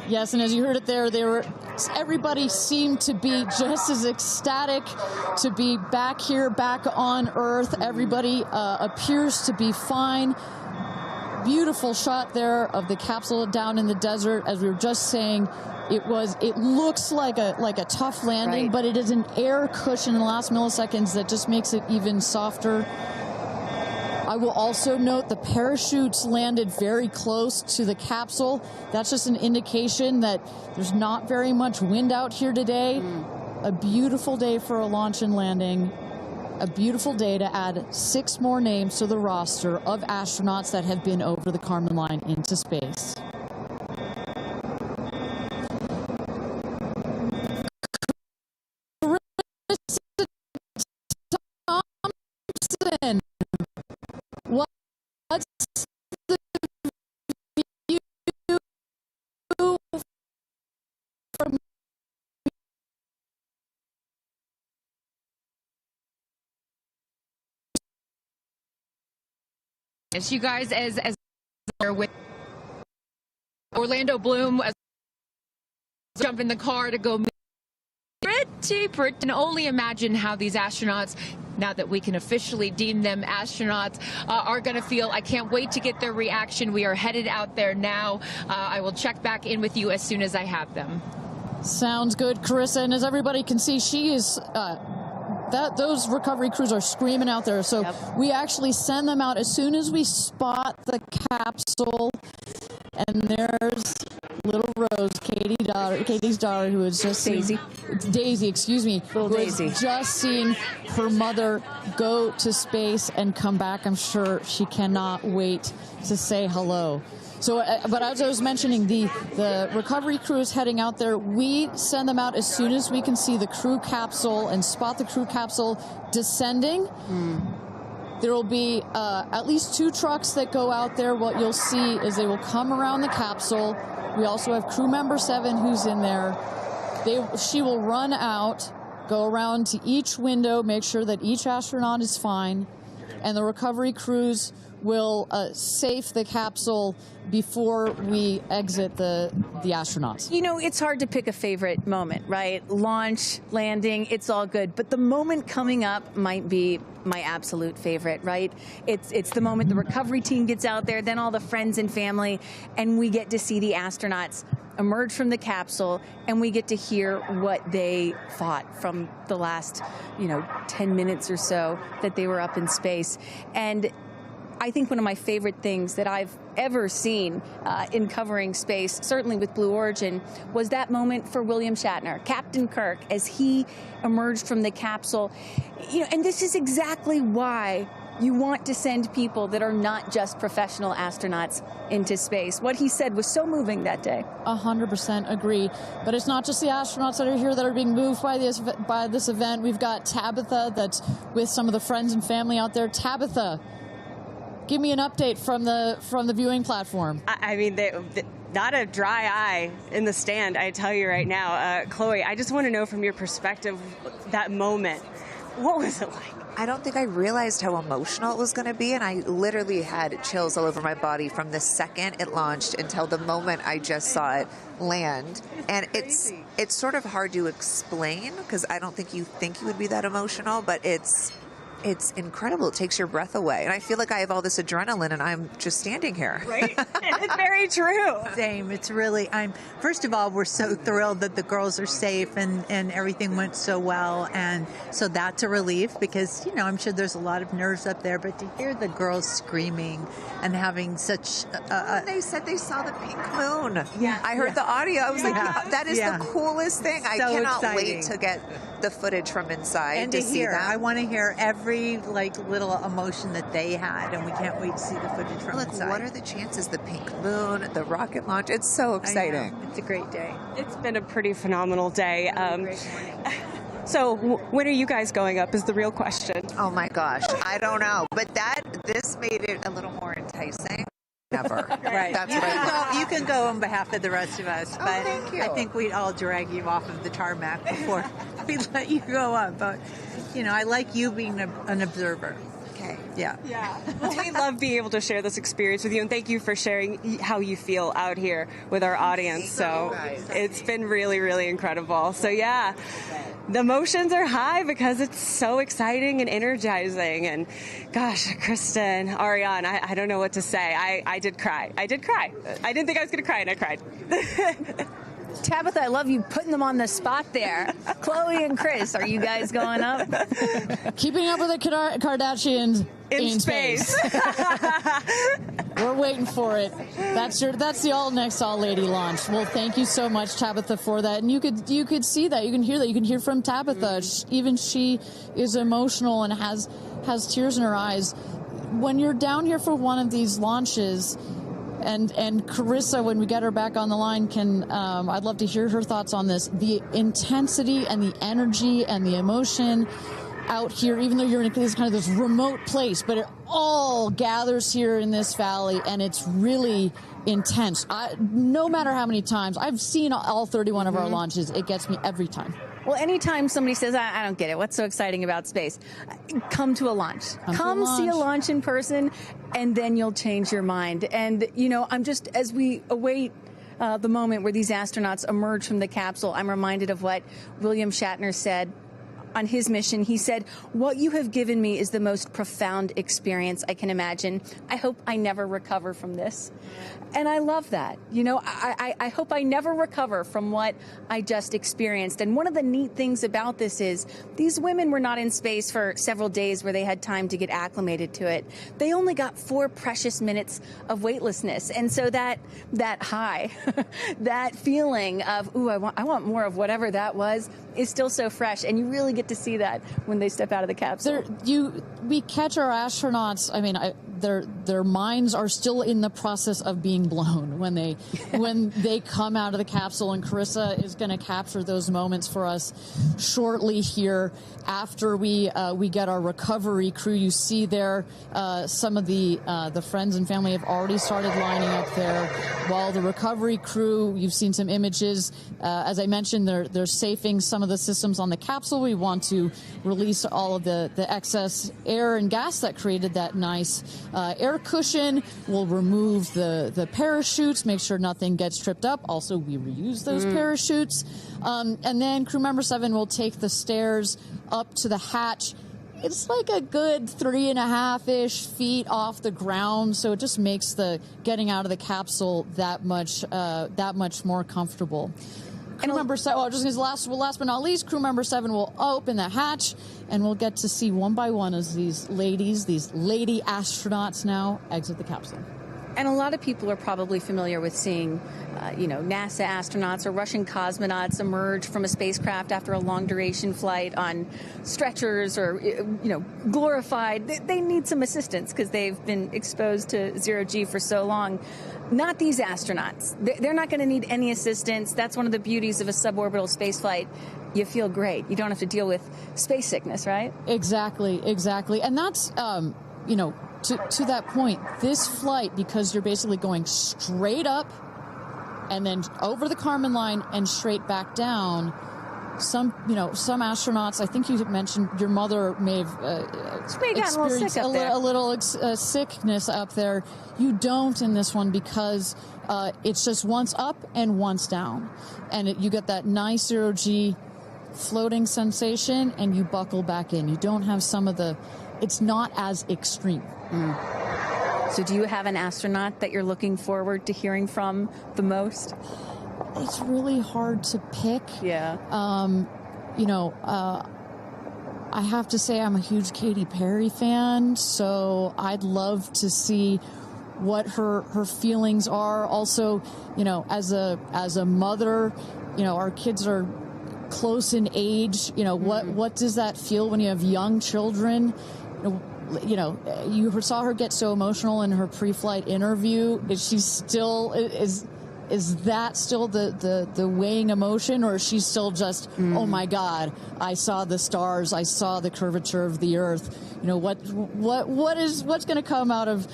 Yes, and as you heard it there, everybody seemed to be just as ecstatic to be back here, back on Earth. Everybody appears to be fine. Beautiful shot there of the capsule down in the desert. As we were just saying, it looks like a tough landing, right, but it is an air cushion in the last milliseconds that just makes it even softer. I will also note the parachutes landed very close to the capsule. That's just an indication that there's not very much wind out here today. A beautiful day for a launch and landing. A beautiful day to add 6 more names to the roster of astronauts that have been over the Kármán line into space. What's the view from As you guys, as with Orlando Bloom, as jump in the car to go meet pretty, and only imagine how these astronauts, now that we can officially deem them astronauts, are going to feel. I can't wait to get their reaction. We are headed out there now. I will check back in with you as soon as I have them. Sounds good, Carissa. And as everybody can see, she is... those recovery crews are screaming out there. So we actually send them out as soon as we spot the capsule. And there's little Rose, Katie's daughter, who is just Daisy, excuse me, who is just seeing her mother go to space and come back. I'm sure she cannot wait to say hello. So, but as I was mentioning, the recovery crew is heading out there. We send them out as soon as we can see the crew capsule and spot the crew capsule descending. There will be at least 2 trucks that go out there. What you'll see is they will come around the capsule. We also have crew member 7 who's in there. She will run out, go around to each window, make sure that each astronaut is fine, and the recovery crews will safe the capsule before we exit the astronauts. You know, it's hard to pick a favorite moment, right? Launch, landing, it's all good. But the moment coming up might be my absolute favorite, right? It's the moment the recovery team gets out there, then all the friends and family, and we get to see the astronauts emerge from the capsule, and we get to hear what they thought from the last, 10 minutes or so that they were up in space. And I think one of my favorite things that I've ever seen in covering space, certainly with Blue Origin, was that moment for William Shatner, Captain Kirk, as he emerged from the capsule. And this is exactly why you want to send people that are not just professional astronauts into space. What he said was so moving that day. 100% agree. But it's not just the astronauts that are here that are being moved by this event. We've got Tabitha that's with some of the friends and family out there. Tabitha, give me an update from the viewing platform. I mean, not a dry eye in the stand, I tell you right now. Chloe, I just want to know from your perspective, that moment, what was it like? I don't think I realized how emotional it was going to be, and I literally had chills all over my body from the second it launched until the moment I just saw it land. And it's sort of hard to explain, because I don't think you would be that emotional, but it's incredible. It takes your breath away. And I feel like I have all this adrenaline and I'm just standing here. Right? It's very true. Same. It's really, first of all, we're so thrilled that the girls are safe and everything went so well. And so that's a relief because, I'm sure there's a lot of nerves up there, but to hear the girls screaming and having such they said they saw the pink moon. Yeah. I heard the audio. I was like, that is the coolest thing. I cannot wait to get the footage from inside and to see that. I want to hear every little emotion that they had, and we can't wait to see the footage from inside. What are the chances? The pink moon, the rocket launch. It's so exciting. It's a great day. It's been a pretty phenomenal day. So when are you guys going up is the real question. Oh my gosh, I don't know, but this made it a little more enticing. Never. Right. That's what I want. You can go on behalf of the rest of us, but thank you. I think we'd all drag you off of the tarmac before we let you go up. But, I like you being an observer. Okay. Yeah. Well, we love being able to share this experience with you, and thank you for sharing how you feel out here with our audience. So it's been really, really incredible. So yeah, the emotions are high because it's so exciting and energizing. And gosh, Kristen, Ariane, I don't know what to say. I did cry. I didn't think I was going to cry, and I cried. Tabitha, I love you putting them on the spot there. Chloe and Chris, are you guys going up? Keeping up with the Kardashians in space. We're waiting for it. That's the all next all lady launch. Well, thank you so much, Tabitha, for that. And you could see that, you can hear that, you can hear from Tabitha. Even she is emotional and has tears in her eyes. When you're down here for one of these launches. And Carissa, when we get her back on the line, I'd love to hear her thoughts on this. The intensity and the energy and the emotion out here, even though you're in this remote place, but it all gathers here in this valley, and it's really intense. No matter how many times, I've seen all 31 of our launches, it gets me every time. Well, anytime somebody says, I don't get it, what's so exciting about space? Come to a launch. Come see a launch in person, and then you'll change your mind. And, I'm just, as we await the moment where these astronauts emerge from the capsule, I'm reminded of what William Shatner said on his mission. He said, "What you have given me is the most profound experience I can imagine. I hope I never recover from this." And I love that. I hope I never recover from what I just experienced. And one of the neat things about this is these women were not in space for several days where they had time to get acclimated to it. They only got 4 precious minutes of weightlessness. And so that high, that feeling of, ooh, I want more of whatever that was, is still so fresh. And you really get to see that when they step out of the capsule. We catch our astronauts. I mean, their minds are still in the process of being blown when they come out of the capsule. And Carissa is going to capture those moments for us shortly here after we get our recovery crew. You see there some of the friends and family have already started lining up there, while the recovery crew, you've seen some images. As I mentioned, they're safing some of the systems on the capsule. We want to release all of the excess air and gas that created that nice air cushion. We'll remove the parachutes, make sure nothing gets tripped up. Also, we reuse those parachutes. And then crew member 7 will take the stairs up to the hatch. It's like a good 3.5-ish feet off the ground, so it just makes the getting out of the capsule that much more comfortable. Crew member 7, last but not least, crew member 7 will open the hatch, and we'll get to see one by one as these lady astronauts now exit the capsule. And a lot of people are probably familiar with seeing, NASA astronauts or Russian cosmonauts emerge from a spacecraft after a long-duration flight on stretchers or, glorified. They need some assistance because they've been exposed to zero-G for so long. Not these astronauts. They're not going to need any assistance. That's one of the beauties of a suborbital spaceflight. You feel great. You don't have to deal with space sickness, right? Exactly. And that's, to that point, this flight, because you're basically going straight up and then over the Kármán line and straight back down, some astronauts, I think you mentioned your mother may have experienced a little sickness up there. You don't in this one because it's just once up and once down. And you get that nice zero-G floating sensation and you buckle back in. You don't have it's not as extreme. So do you have an astronaut that you're looking forward to hearing from the most? It's really hard to pick. Yeah. I have to say I'm a huge Katy Perry fan, so I'd love to see what her feelings are. Also, as a mother, our kids are close in age. What does that feel when you have young children? You saw her get so emotional in her pre-flight interview. Is that still the weighing emotion, or is she still just, oh my God, I saw the stars, I saw the curvature of the Earth? What's going to come out of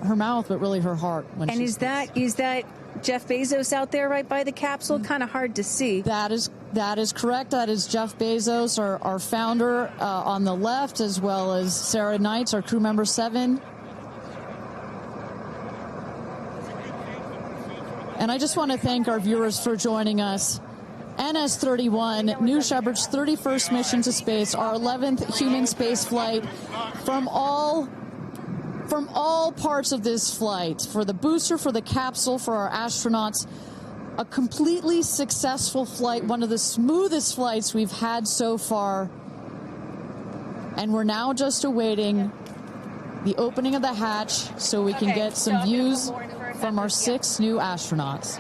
her mouth, but really her heart? And is that Jeff Bezos out there right by the capsule? Kind of hard to see. That is correct. That is Jeff Bezos, our founder, on the left, as well as Sarah Knights, our crew member 7. And I just want to thank our viewers for joining us. NS-31, New Shepard's 31st mission to space, our 11th human space flight. From all parts of this flight, for the booster, for the capsule, for our astronauts, a completely successful flight, one of the smoothest flights we've had so far. And we're now just awaiting the opening of the hatch so we can get some views from our 6 new astronauts.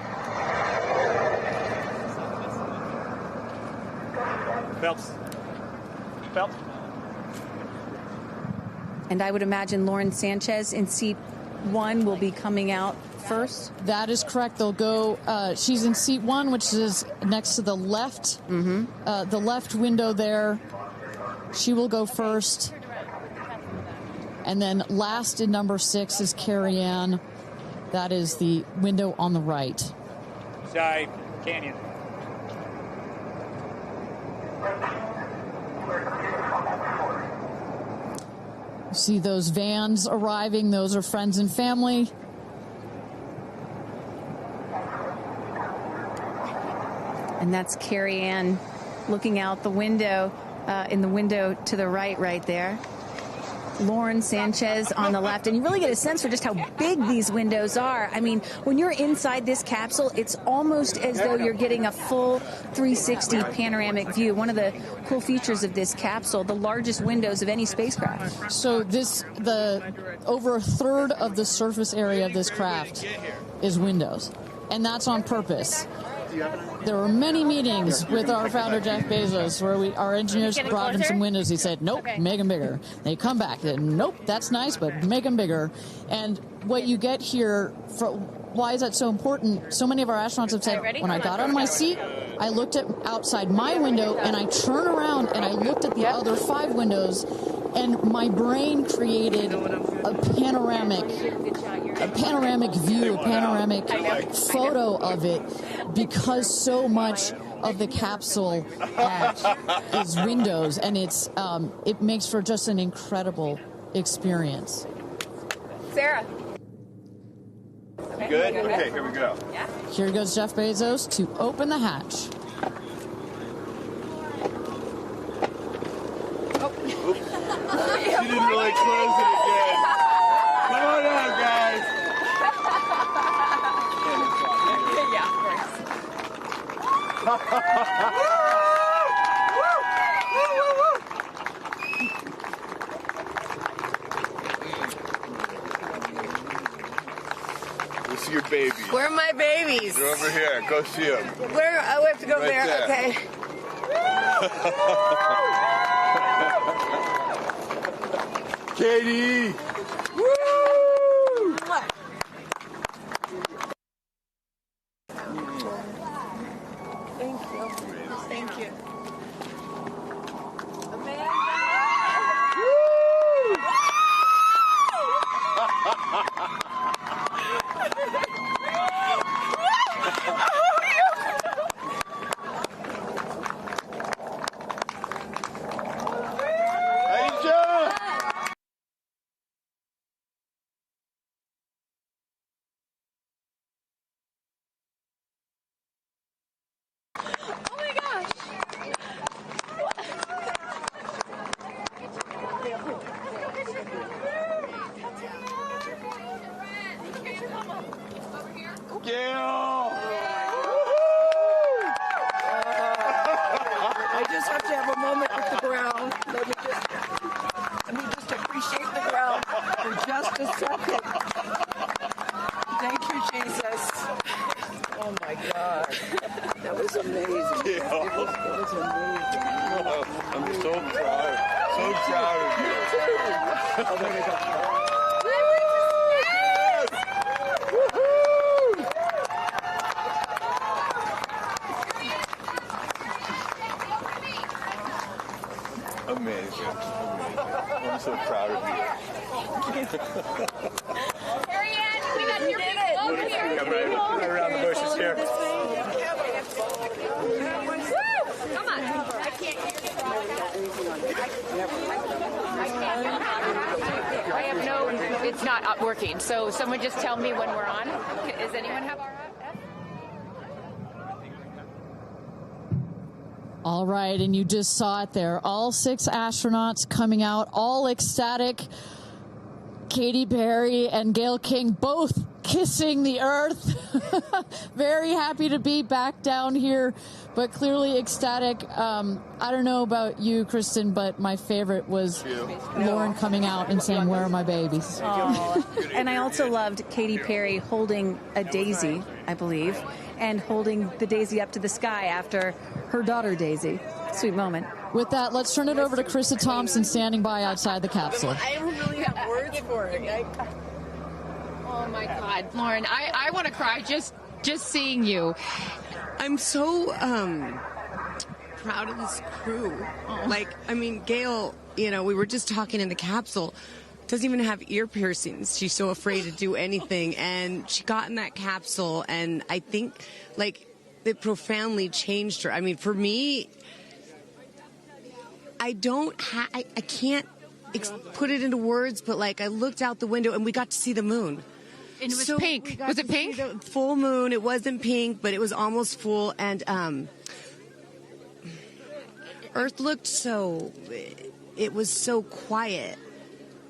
Phelps. And I would imagine Lauren Sánchez in seat 1 will be coming out first. That is correct. They'll go. She's in seat 1, which is next to the left, the left window there. She will go first. And then last in number 6 is Kerianne. That is the window on the right. Side canyon. See those vans arriving. Those are friends and family. And that's Kerianne looking out the window, in the window to the right there. Lauren Sánchez on the left. And you really get a sense for just how big these windows are. I mean, when you're inside this capsule, it's almost as though you're getting a full 360 panoramic view. One of the cool features of this capsule, the largest windows of any spacecraft. So over a third of the surface area of this craft is windows. And that's on purpose. There were many meetings with our founder, Jeff Bezos, where our engineers brought him some windows. He said, nope, make them bigger. They come back. Nope, that's nice, but make them bigger. And what you get here, why is that so important? So many of our astronauts have said, when I got out of my seat, I looked outside my window, and I turned around, and I looked at the other 5 windows, and my brain created a panoramic view, a panoramic photo of it, because so much of the capsule is windows, and it makes for just an incredible experience. Sarah. Good? Okay, here we go. Here goes Jeff Bezos to open the hatch. She didn't really close it again. Come on out, guys. Let's see your babies. Where are my babies? They're over here. Go see them. Where? Oh, we have to go Right there. Okay. Katie! Woo! Thank you. Thank you. Amanda! I just have to have a moment with the ground. Let me just appreciate the ground for just a second. Thank you, Jesus. Oh my God. That was amazing. Yeah. That was amazing. I'm so proud. So proud of you. Oh, there we go. Amazing. I'm so proud of you. Kerianne, we got your people over here. Come right around the bushes here. Come on. I can't I have no, it's not working. So someone just tell me when we're on. Does anyone have our app? All right, and you just saw it there. All 6 astronauts coming out, all ecstatic. Katy Perry and Gayle King both kissing the Earth. Very happy to be back down here, but clearly ecstatic. I don't know about you, Kristen, but my favorite was Lauren coming out and saying, "Where are my babies?" Oh. And I also loved Katy Perry holding a daisy, I believe, and holding the daisy up to the sky after her daughter Daisy. Sweet moment. With that, let's turn it over to Krista Thompson standing by outside the capsule. I don't really have words for it. Oh my God, Lauren, I want to cry just seeing you. I'm so proud of this crew. Like, I mean, Gayle, we were just talking in the capsule, doesn't even have ear piercings. She's so afraid to do anything. And she got in that capsule, and I think, it profoundly changed her. I mean, for me, I can't put it into words, but, I looked out the window, and we got to see the moon. And it was pink. Was it pink? The full moon. It wasn't pink, but it was almost full. And Earth looked it was so quiet.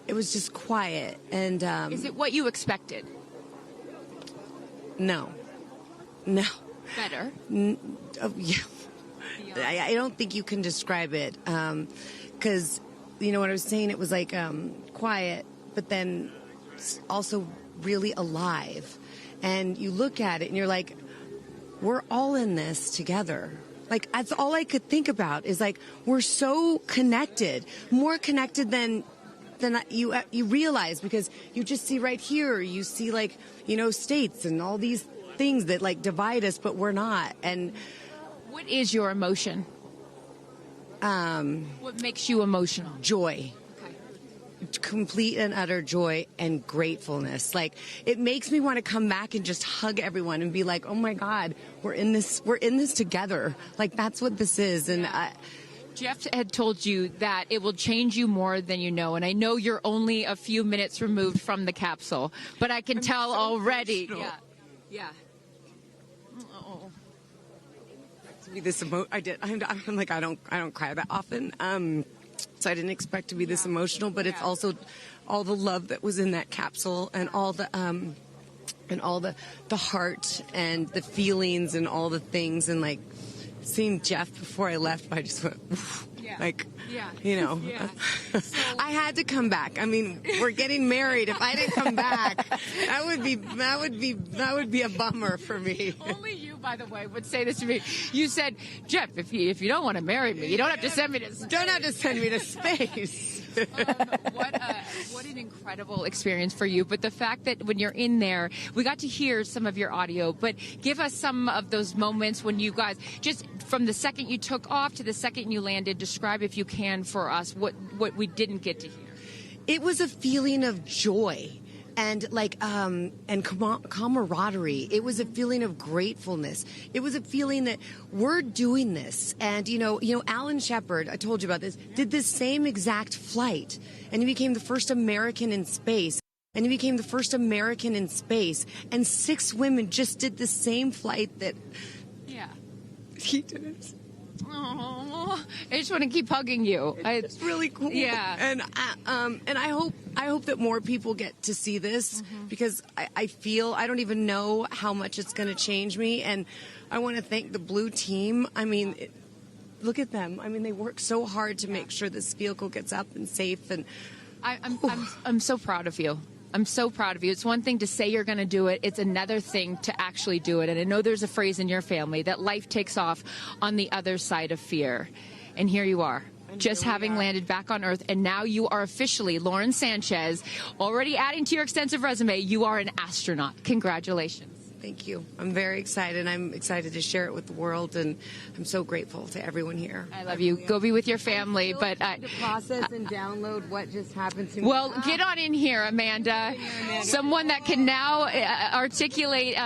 It was just quiet. And is it what you expected? No. Better. Yeah. I don't think you can describe it. Because, what I was saying, it was quiet, but then also really alive. And you look at it and you're like, we're all in this together. Like, that's all I could think about is like, we're so connected, more connected than you realize, because you just see right here, you see like, you know, states and all these things that like divide us, but we're not. And what is your emotion? What makes you emotional? Joy. Complete and utter joy and gratefulness. Like, it makes me want to come back and just hug everyone and be like, oh my God, we're in this together. Like, that's what this is. And Jeff had told you that it will change you more than you know, and I know you're only a few minutes removed from the capsule, but I can tell so already. Emotional. Yeah. To be this I'm like, I don't cry that often. So I didn't expect to be this emotional, but it's also all the love that was in that capsule, and all the heart and the feelings and all the things, and like seeing Jeff before I left, I just went, you know, I had to come back. I mean, we're getting married. If I didn't come back, that would be a bummer for me. Only you, by the way, would say this to me. You said, Jeff, if you don't want to marry me, you don't have to send me to space. Don't have to send me to space. What an incredible experience for you. But the fact that when you're in there, we got to hear some of your audio, but give us some of those moments when you guys, just from the second you took off to the second you landed, describe, if you can, for us what we didn't get to hear. It was a feeling of joy and like and camaraderie. It was a feeling of gratefulness. It was a feeling that we're doing this. And you know Alan Shepard, I told you about this, did this same exact flight, and he became the first American in space. And 6 women just did the same flight that he did it. Oh, I just want to keep hugging you. It's really cool. Yeah. And I hope that more people get to see this, because I feel, I don't even know how much it's going to change me. And I want to thank the Blue team. I mean, look at them. I mean, they work so hard to make sure this vehicle gets up and safe. And I'm so proud of you. I'm so proud of you. It's one thing to say you're going to do it. It's another thing to actually do it. And I know there's a phrase in your family that life takes off on the other side of fear. And here you are, just having landed back on Earth. And now you are officially, Lauren Sánchez, already adding to your extensive resume, you are an astronaut. Congratulations. Thank you. I'm very excited. I'm excited to share it with the world, and I'm so grateful to everyone here. I love you. Go be with your family. But to process and download what just happened to me. Well, get on in here, Amanda. Someone that can now articulate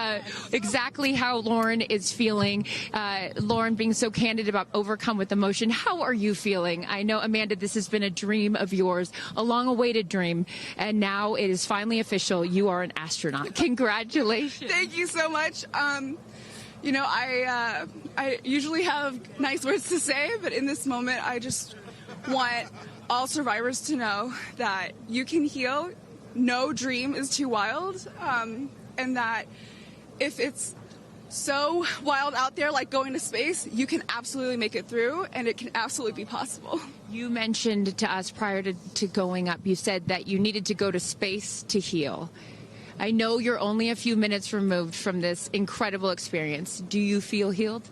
exactly how Lauren is feeling. Lauren being so candid about overcome with emotion. How are you feeling? I know, Amanda, this has been a dream of yours, a long-awaited dream, and now it is finally official. You are an astronaut. Congratulations. Thank you so much. You know, I usually have nice words to say, but in this moment, I just want all survivors to know that you can heal. No dream is too wild, and that if it's so wild out there, like going to space, you can absolutely make it through, and it can absolutely be possible. You mentioned to us prior to going up, you said that you needed to go to space to heal. I know you're only a few minutes removed from this incredible experience. Do you feel healed?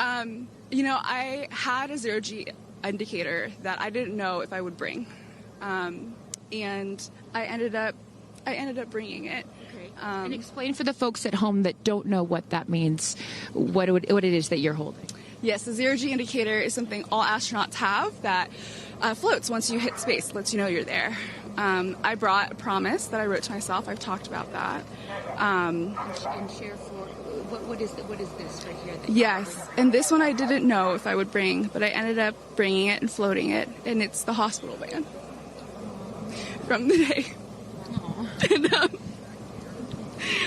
You know, I had a zero-G indicator that I didn't know if I would bring, and I ended up bringing it. Okay. And explain for the folks at home that don't know what that means, what it is that you're holding. Yes, the zero-G indicator is something all astronauts have that floats once you hit space, lets you know you're there. I brought a promise that I wrote to myself. I've talked about that. And share for what is this right here? Yes, and this one I didn't know if I would bring, but I ended up bringing it and floating it, and it's the hospital van from the day. And,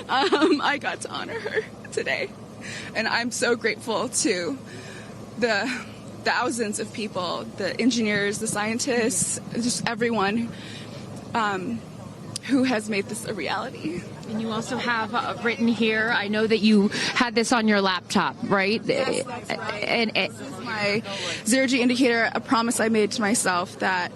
I got to honor her today, and I'm so grateful to the thousands of people, the engineers, the scientists, just everyone who has made this a reality. And you also have written here, I know that you had this on your laptop, right? Yes, that's right. And this is my zero-G indicator, a promise I made to myself that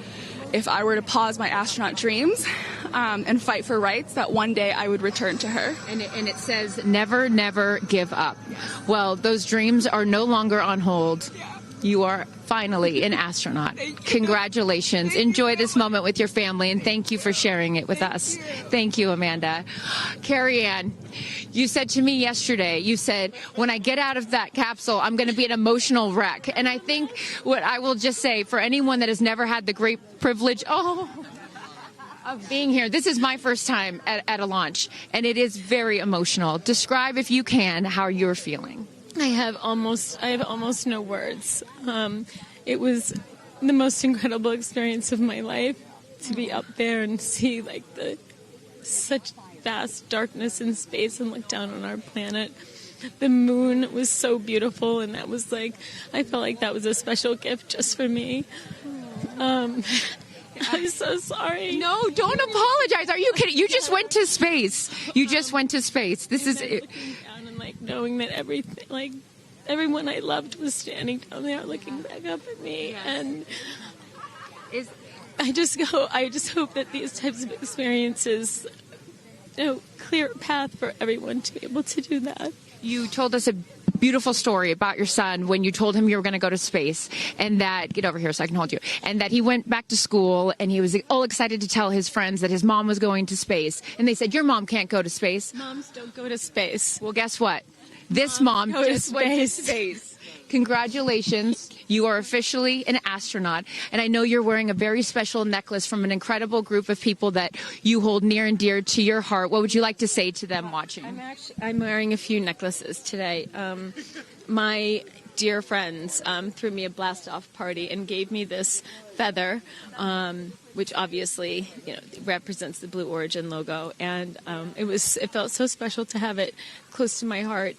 if I were to pause my astronaut dreams and fight for rights, that one day I would return to her. And it says, never, never give up. Well, those dreams are no longer on hold. You are finally an astronaut. Congratulations. Enjoy this moment with your family, and thank you for sharing it with us. Thank you, Amanda. Kerianne, you said to me yesterday, you said, when I get out of that capsule, I'm going to be an emotional wreck. And I think what I will just say, for anyone that has never had the great privilege of being here, this is my first time at a launch, and it is very emotional. Describe, if you can, how you're feeling. I have almost no words. It was the most incredible experience of my life to be up there and see like such vast darkness in space and look down on our planet. The moon was so beautiful, and that was like, I felt like that was a special gift just for me. I'm so sorry. No, don't apologize. Are you kidding? You just went to space. You just went to space. This is it. Like knowing that everyone I loved was standing down there looking back up at me, and I just hope that these types of experiences, clear a path for everyone to be able to do that. You told us a beautiful story about your son when you told him you were going to go to space, and that, get over here so I can hold you, and that he went back to school and he was all excited to tell his friends that his mom was going to space, and they said, your mom can't go to space. Moms don't go to space. Well, guess what? This mom just went to space. Congratulations. You are officially an astronaut, and I know you're wearing a very special necklace from an incredible group of people that you hold near and dear to your heart. What would you like to say to them watching? I'm wearing a few necklaces today. My dear friends threw me a blast-off party and gave me this feather, which obviously represents the Blue Origin logo, and it felt so special to have it close to my heart.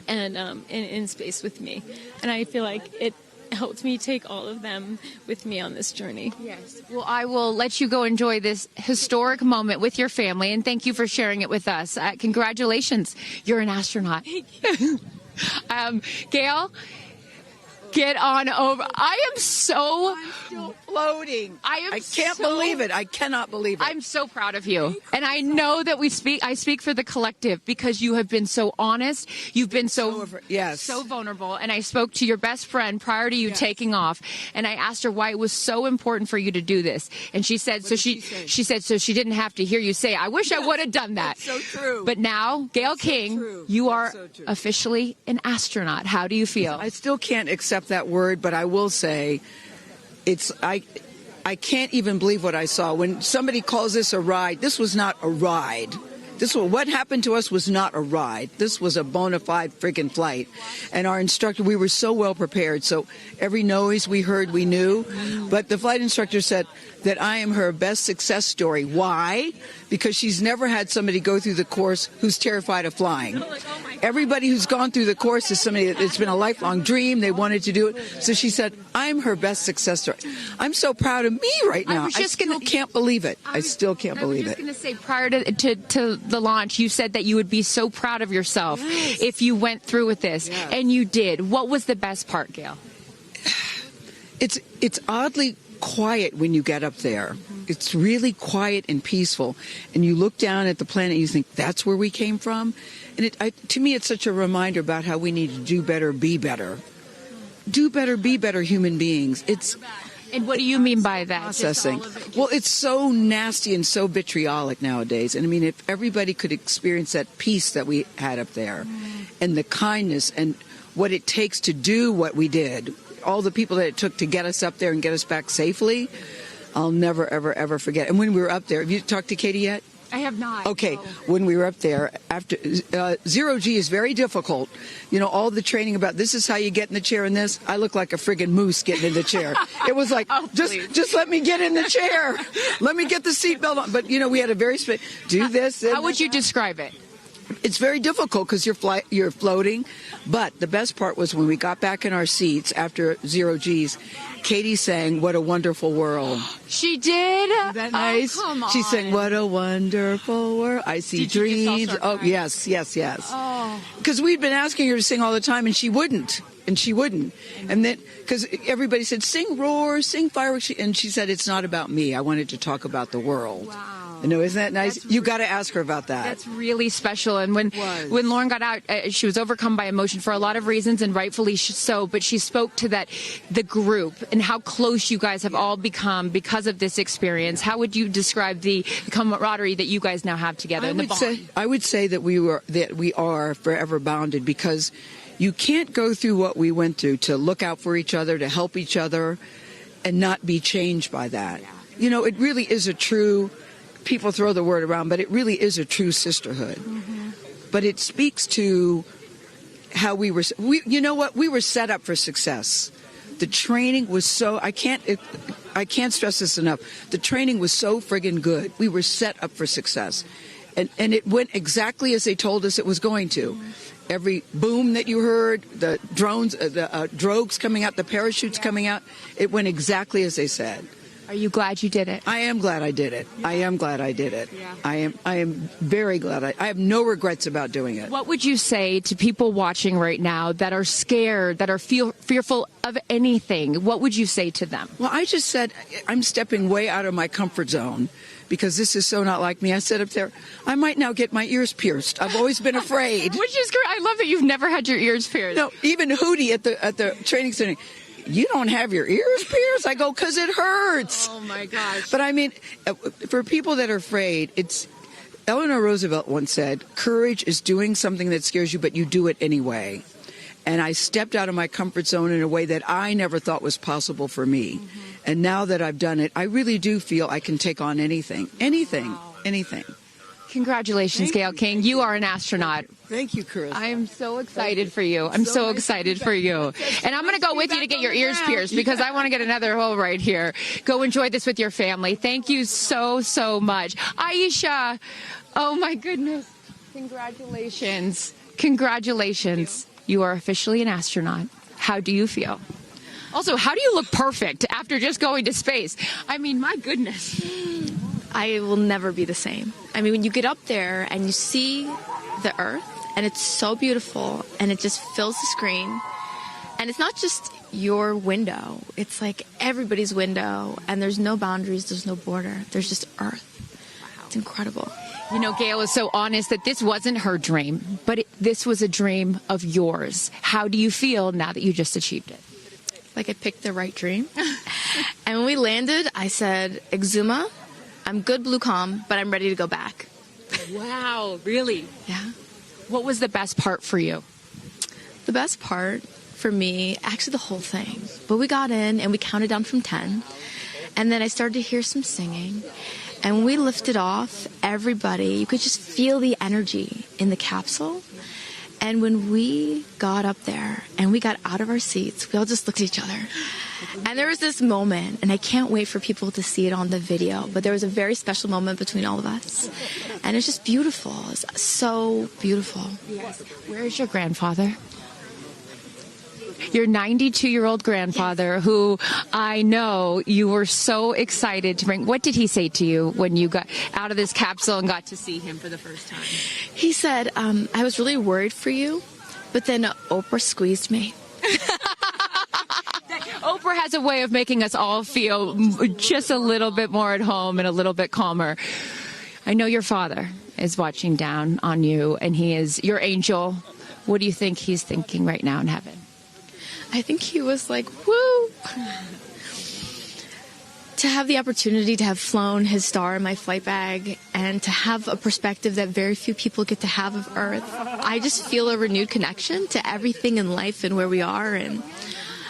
And in space with me. And I feel like it helped me take all of them with me on this journey. Yes. Well, I will let you go enjoy this historic moment with your family, and thank you for sharing it with us. Congratulations. You're an astronaut. Thank you. Gayle, get on over. I'm still floating. I can't believe it. I cannot believe it. I'm so proud of you. And I know that I speak for the collective, because you have been so honest. You've been so vulnerable. And I spoke to your best friend prior to you taking off, and I asked her why it was so important for you to do this. And she said, so she didn't have to hear you say, I wish I would have done that. So true. But now, Gayle King, you are officially an astronaut. How do you feel? I still can't accept that word, but I will say I can't even believe what I saw. When somebody calls this a ride, this was not a ride. What happened to us was not a ride. This was a bona fide friggin' flight. And our instructor, we were so well prepared. So every noise we heard, we knew. But the flight instructor said that I am her best success story. Why? Because she's never had somebody go through the course who's terrified of flying. Everybody who's gone through the course is somebody that it's been a lifelong dream. They wanted to do it. So she said, I'm her best success story. I'm so proud of me right now. I still can't believe it. I still can't believe it. I was just going to say, prior to the launch, you said that you would be so proud of yourself if you went through with this. Yes. And you did. What was the best part, Gayle? It's oddly quiet when you get up there. It's really quiet and peaceful. And you look down at the planet and you think, that's where we came from? And to me, it's such a reminder about how we need to do better, be better. Do better, be better human beings. And what do you mean by that? Processing. Well, it's so nasty and so vitriolic nowadays. And I mean, if everybody could experience that peace that we had up there, and the kindness and what it takes to do what we did, all the people that it took to get us up there and get us back safely, I'll never, ever, ever forget. And when we were up there, have you talked to Katy yet? I have not. Okay, when we were up there, after zero G is very difficult. All the training about this is how you get in the chair and this. I look like a friggin' moose getting in the chair. It was like, just let me get in the chair. Let me get the seatbelt on. But, we had a very do this. How would you describe it? it's very difficult because you're floating. But the best part was when we got back in our seats after 0 G's, Katy sang "What a Wonderful World." She did? That nice? Oh, come on. She sang "What a Wonderful World. I see Did you just dreams." also Oh, cry? yes. Oh. Because we'd been asking her to sing all the time, and she wouldn't. And then, because everybody said, "Sing Roar, sing Fireworks," and she said, "It's not about me. I wanted to talk about the world." Wow. You know, isn't that nice? You got to ask her about that. That's really special. And when Lauren got out, she was overcome by emotion for a lot of reasons, and rightfully so. But she spoke to the group and how close you guys have all become because of this experience. How would you describe the camaraderie that you guys now have together? I would say that we are forever bonded, because you can't go through what we went through to look out for each other, to help each other, and not be changed by that. You know, it really is a true. People throw the word around, but it really is a true sisterhood. Mm-hmm. But it speaks to how we were set up for success. The training was so, I can't stress this enough. The training was so friggin' good. We were set up for success. And it went exactly as they told us it was going to. Every boom that you heard, the drones, the drogues coming out, the parachutes coming out, it went exactly as they said. Are you glad you did it? I am glad I did it. Yeah. I am glad I did it. Yeah. I am very glad. I have no regrets about doing it. What would you say to people watching right now that are scared, that are fearful of anything? What would you say to them? Well, I just said I'm stepping way out of my comfort zone, because this is so not like me. I said up there, I might now get my ears pierced. I've always been afraid. Which is great. I love that you've never had your ears pierced. No, even Hootie at the training center. You don't have your ears pierced? I go, because it hurts. Oh, my gosh. But I mean, for people that are afraid, Eleanor Roosevelt once said, courage is doing something that scares you, but you do it anyway. And I stepped out of my comfort zone in a way that I never thought was possible for me. Mm-hmm. And now that I've done it, I really do feel I can take on anything. Anything. Congratulations, Gayle King. You are an astronaut. Thank you, Chris. I am so excited for you. I'm so excited for you. And I'm going to go with you to get your ears pierced, because I want to get another hole right here. Go enjoy this with your family. Thank you so, so much. Aisha, oh my goodness. Congratulations. Congratulations. You are officially an astronaut. How do you feel? Also, how do you look perfect after just going to space? I mean, my goodness. I will never be the same. I mean, when you get up there and you see the Earth, and it's so beautiful, and it just fills the screen, and it's not just your window, it's like everybody's window, and there's no boundaries, there's no border, there's just Earth. It's incredible. You know, Gayle is so honest that this wasn't her dream, but this was a dream of yours. How do you feel now that you just achieved it? Like I picked the right dream. And when we landed, I said, Exuma, I'm good, Blue Calm, but I'm ready to go back. Wow, really? Yeah. What was the best part for you? The best part for me, actually the whole thing. But we got in and we counted down from 10. And then I started to hear some singing. And when we lifted off, everybody, you could just feel the energy in the capsule. And when we got up there and we got out of our seats, we all just looked at each other. And there was this moment, and I can't wait for people to see it on the video, but there was a very special moment between all of us. And it's just beautiful. It's so beautiful. Yes. Where is your grandfather? Your 92-year-old grandfather, who I know you were so excited to bring. What did he say to you when you got out of this capsule and got to see him for the first time? He said, I was really worried for you, but then Oprah squeezed me. Oprah has a way of making us all feel just a little bit more at home and a little bit calmer. I know your father is watching down on you, and he is your angel. What do you think he's thinking right now in heaven? I think he was like, woo! To have the opportunity to have flown his star in my flight bag and to have a perspective that very few people get to have of Earth, I just feel a renewed connection to everything in life and where we are, and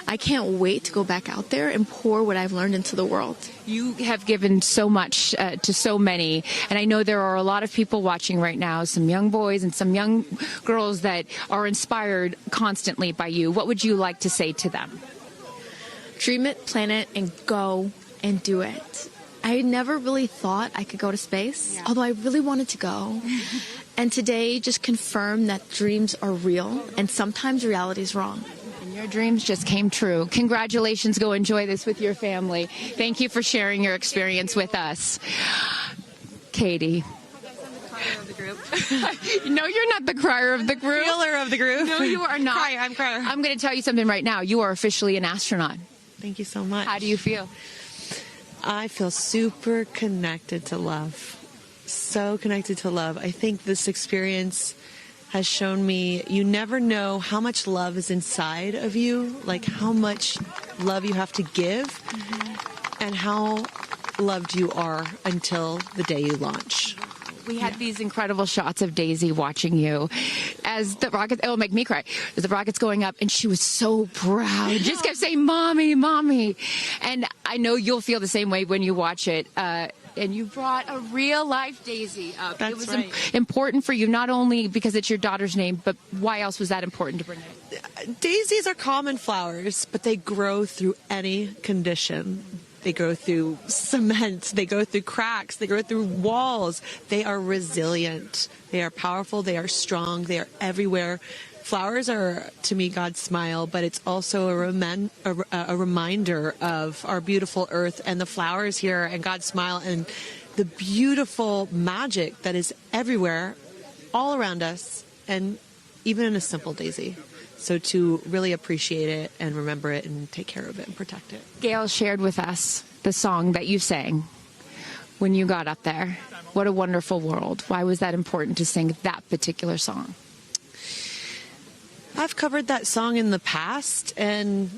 I can't wait to go back out there and pour what I've learned into the world. You have given so much to so many, and I know there are a lot of people watching right now, some young boys and some young girls that are inspired constantly by you. What would you like to say to them? Dream it, plan it, and go and do it. I never really thought I could go to space, although I really wanted to go. And today just confirmed that dreams are real, and sometimes reality is wrong. And your dreams just came true. Congratulations. Go enjoy this with your family. Thank you for sharing your experience with us. Katie. Of the group. No, you're not the crier of the group. Feeler of the group. No, you are not. I'm crier. I'm going to tell you something right now. You are officially an astronaut. Thank you so much. How do you feel? I feel super connected to love. So connected to love. I think this experience has shown me you never know how much love is inside of you, like how much love you have to give, and how loved you are until the day you launch. We had these incredible shots of Daisy watching you as the rocket, it'll make me cry, as the rocket's going up, and she was so proud. Just kept saying, Mommy, Mommy. And I know you'll feel the same way when you watch it. And you brought a real life Daisy up. That's it was right. important for you, not only because it's your daughter's name, but why else was that important to bring it? Daisies are common flowers, but they grow through any condition. They go through cement, they go through cracks, they go through walls. They are resilient, they are powerful, they are strong, they are everywhere. Flowers are, to me, God's smile, but it's also a reminder of our beautiful earth and the flowers here and God's smile and the beautiful magic that is everywhere, all around us, and even in a simple daisy. So to really appreciate it and remember it and take care of it and protect it. Gayle shared with us the song that you sang when you got up there. What a wonderful world. Why was that important to sing that particular song? I've covered that song in the past, and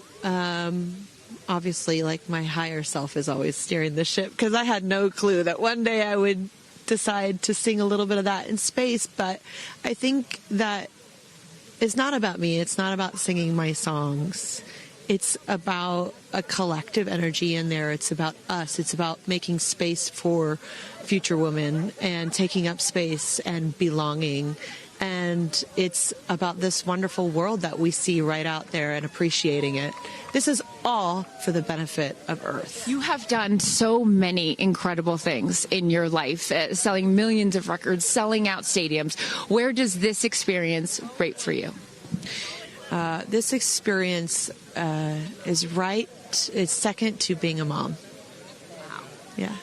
obviously, like, my higher self is always steering the ship, because I had no clue that one day I would decide to sing a little bit of that in space. But I think that it's not about me. It's not about singing my songs. It's about a collective energy in there. It's about us. It's about making space for future women and taking up space and belonging. And it's about this wonderful world that we see right out there and appreciating it. This is all for the benefit of Earth. You have done so many incredible things in your life, selling millions of records, selling out stadiums. Where does this experience rate for you? This experience is right. It's second to being a mom. Wow. Yeah,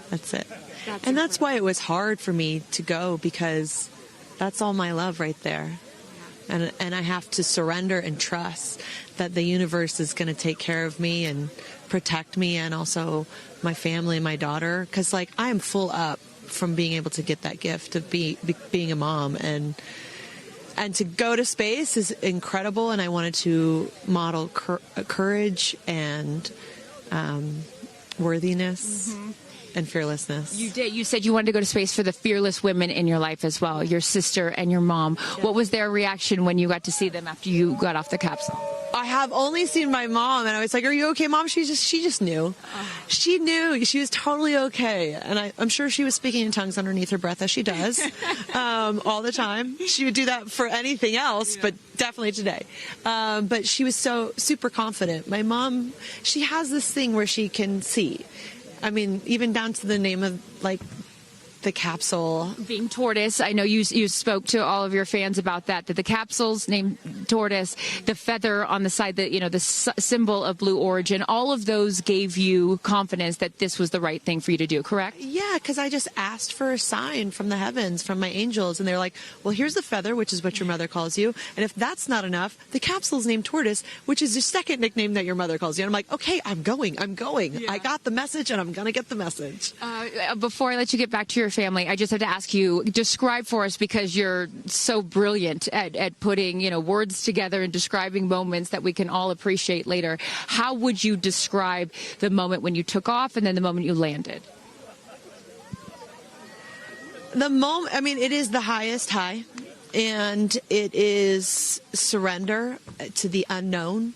that's it. And that's why it was hard for me to go, because that's all my love right there. And I have to surrender and trust that the universe is going to take care of me and protect me, and also my family and my daughter. Because, like, I am full up from being able to get that gift of being a mom. And to go to space is incredible. And I wanted to model courage and worthiness. And fearlessness. You did. You said you wanted to go to space for the fearless women in your life as well, your sister and your mom. Yeah. What was their reaction when you got to see them after you got off the capsule? I have only seen my mom, and I was like, "Are you okay, Mom?" She just knew. She knew. She was totally okay. And I'm sure she was speaking in tongues underneath her breath, as she does all the time. She would do that for anything else, but definitely today. But she was so super confident. My mom, she has this thing where she can see. I mean, even down to the name of, like, the capsule being tortoise. I know you spoke to all of your fans about that the capsule's named tortoise, the feather on the side, the symbol of Blue Origin, all of those gave you confidence that this was the right thing for you to do, correct? Yeah, because I just asked for a sign from the heavens, from my angels, and they're like, well, here's the feather, which is what your mother calls you, and if that's not enough, the capsule's named Tortoise, which is your second nickname that your mother calls you. And I'm like, okay, I'm going. Yeah. I got the message, and I'm going to get the message. Before I let you get back to your family, I just have to ask you, describe for us, because you're so brilliant at putting, words together and describing moments that we can all appreciate later. How would you describe the moment when you took off and then the moment you landed? The moment, I mean, it is the highest high, and it is surrender to the unknown,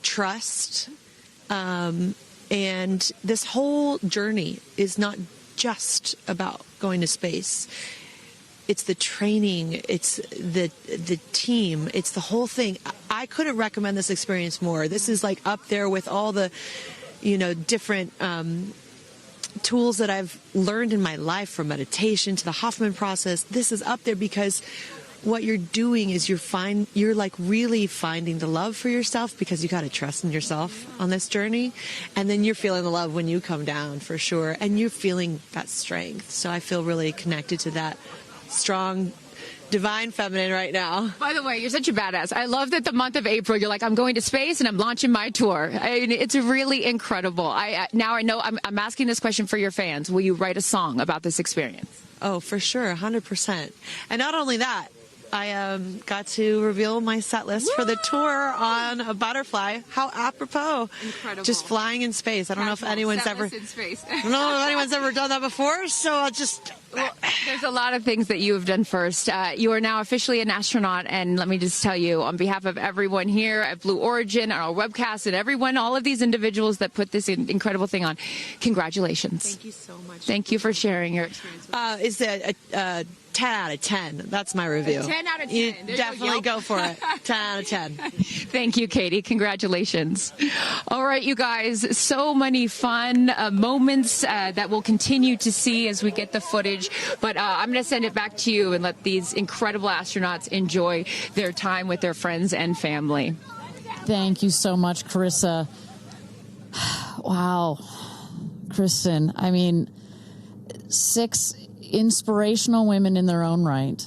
trust, and this whole journey is not just about going to space. It's the training, it's the team, it's the whole thing. I couldn't recommend this experience more. This is like up there with all the, different tools that I've learned in my life, from meditation to the Hoffman process, this is up there because what you're doing is you're like really finding the love for yourself, because you got to trust in yourself on this journey. And then you're feeling the love when you come down, for sure. And you're feeling that strength. So I feel really connected to that strong, divine feminine right now. By the way, you're such a badass. I love that the month of April, you're like, I'm going to space and I'm launching my tour. I mean, it's really incredible. Now I know I'm asking this question for your fans. Will you write a song about this experience? Oh, for sure. 100%. And not only that, I got to reveal my set list for the tour on a butterfly. How apropos. Incredible. Just flying in space. I don't know if anyone's ever in space. I don't know if anyone's ever done that before, so I'll just There's a lot of things that you have done first. You are now officially an astronaut, and let me just tell you, on behalf of everyone here at Blue Origin, our webcast, and everyone, all of these individuals that put this incredible thing on, congratulations. Thank you so much. Thank you for sharing your experience. Is it a 10 out of 10? That's my review. 10 out of 10. You There definitely go. go for it. 10 out of 10. Thank you, Katy. Congratulations. All right, you guys, so many fun moments that we'll continue to see as we get the footage. But I'm going to send it back to you and let these incredible astronauts enjoy their time with their friends and family. Thank you so much, Carissa. Wow. Kristen, I mean, 6 inspirational women in their own right.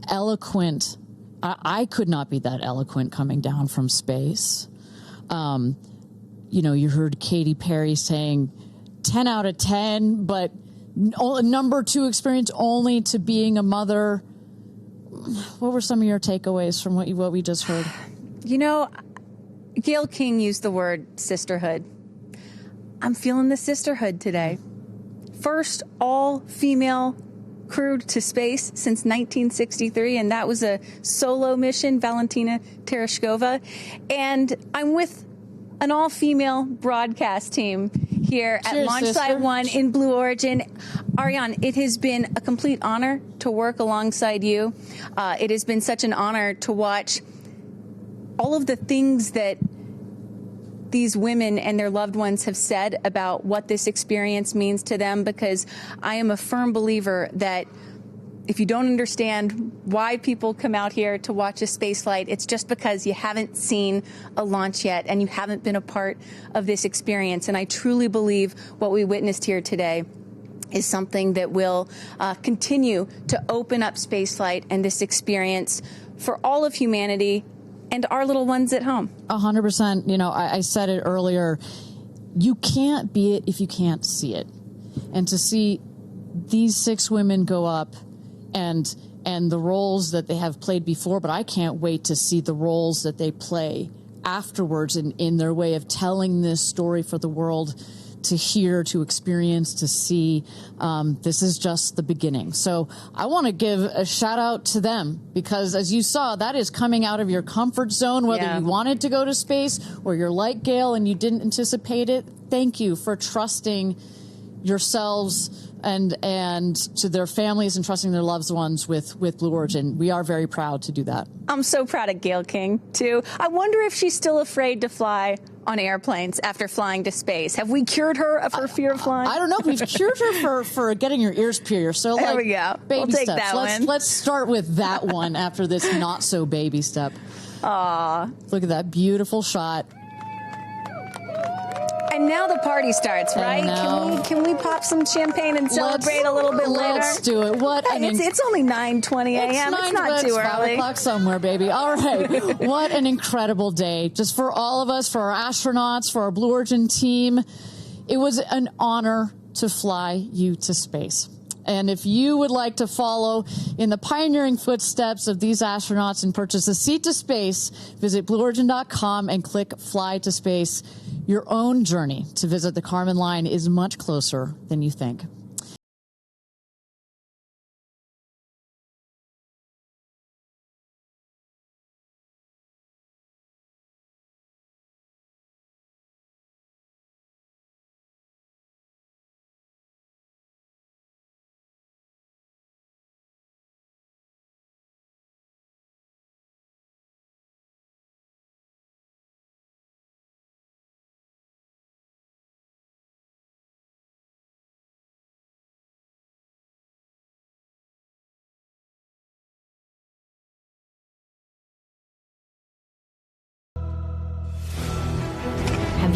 Eloquent. I could not be that eloquent coming down from space. You know, you heard Katy Perry saying 10 out of 10, but number 2 experience only to being a mother. What were some of your takeaways from what we just heard? You know, Gayle King used the word sisterhood. I'm feeling the sisterhood today. First all-female crew to space since 1963, and that was a solo mission, Valentina Tereshkova. And I'm with an all-female broadcast team here at Launch Site 1 in Blue Origin. Ariane, it has been a complete honor to work alongside you. It has been such an honor to watch all of the things that these women and their loved ones have said about what this experience means to them, because I am a firm believer that if you don't understand why people come out here to watch a space flight, it's just because you haven't seen a launch yet and you haven't been a part of this experience. And I truly believe what we witnessed here today is something that will continue to open up spaceflight and this experience for all of humanity and our little ones at home. 100%. You know, I said it earlier. You can't be it if you can't see it. And to see these 6 women go up and the roles that they have played before, but I can't wait to see the roles that they play afterwards in their way of telling this story for the world to hear, to experience, to see. This is just the beginning. So I want to give a shout out to them, because as you saw, that is coming out of your comfort zone, whether you wanted to go to space or you're like Gayle and you didn't anticipate it. Thank you for trusting yourselves and to their families and trusting their loved ones with Blue Origin. We are very proud to do that. I'm so proud of Gayle King, too. I wonder if she's still afraid to fly on airplanes after flying to space. Have we cured her of her fear of flying? I don't know. We've cured her for getting your ears pierced. So there we go. Baby we'll take steps. that one. Let's start with that one after this not so baby step. Aw. Look at that beautiful shot. And now the party starts, right? Can we pop some champagne and celebrate a little bit later? Let's do it. It's only 9:20 a.m. It's not too early. 5 o'clock somewhere, baby. All right. What an incredible day. Just for all of us, for our astronauts, for our Blue Origin team. It was an honor to fly you to space. And if you would like to follow in the pioneering footsteps of these astronauts and purchase a seat to space, visit blueorigin.com and click Fly to Space. Your own journey to visit the Kármán line is much closer than you think.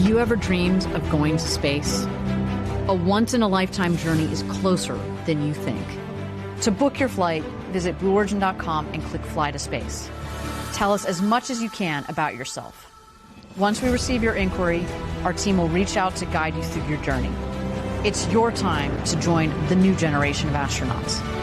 you ever dreamed of going to space? A once-in-a-lifetime journey is closer than you think. To book your flight, visit blueorigin.com and click Fly to Space. Tell us as much as you can about yourself. Once we receive your inquiry, our team will reach out to guide you through your journey. It's your time to join the new generation of astronauts.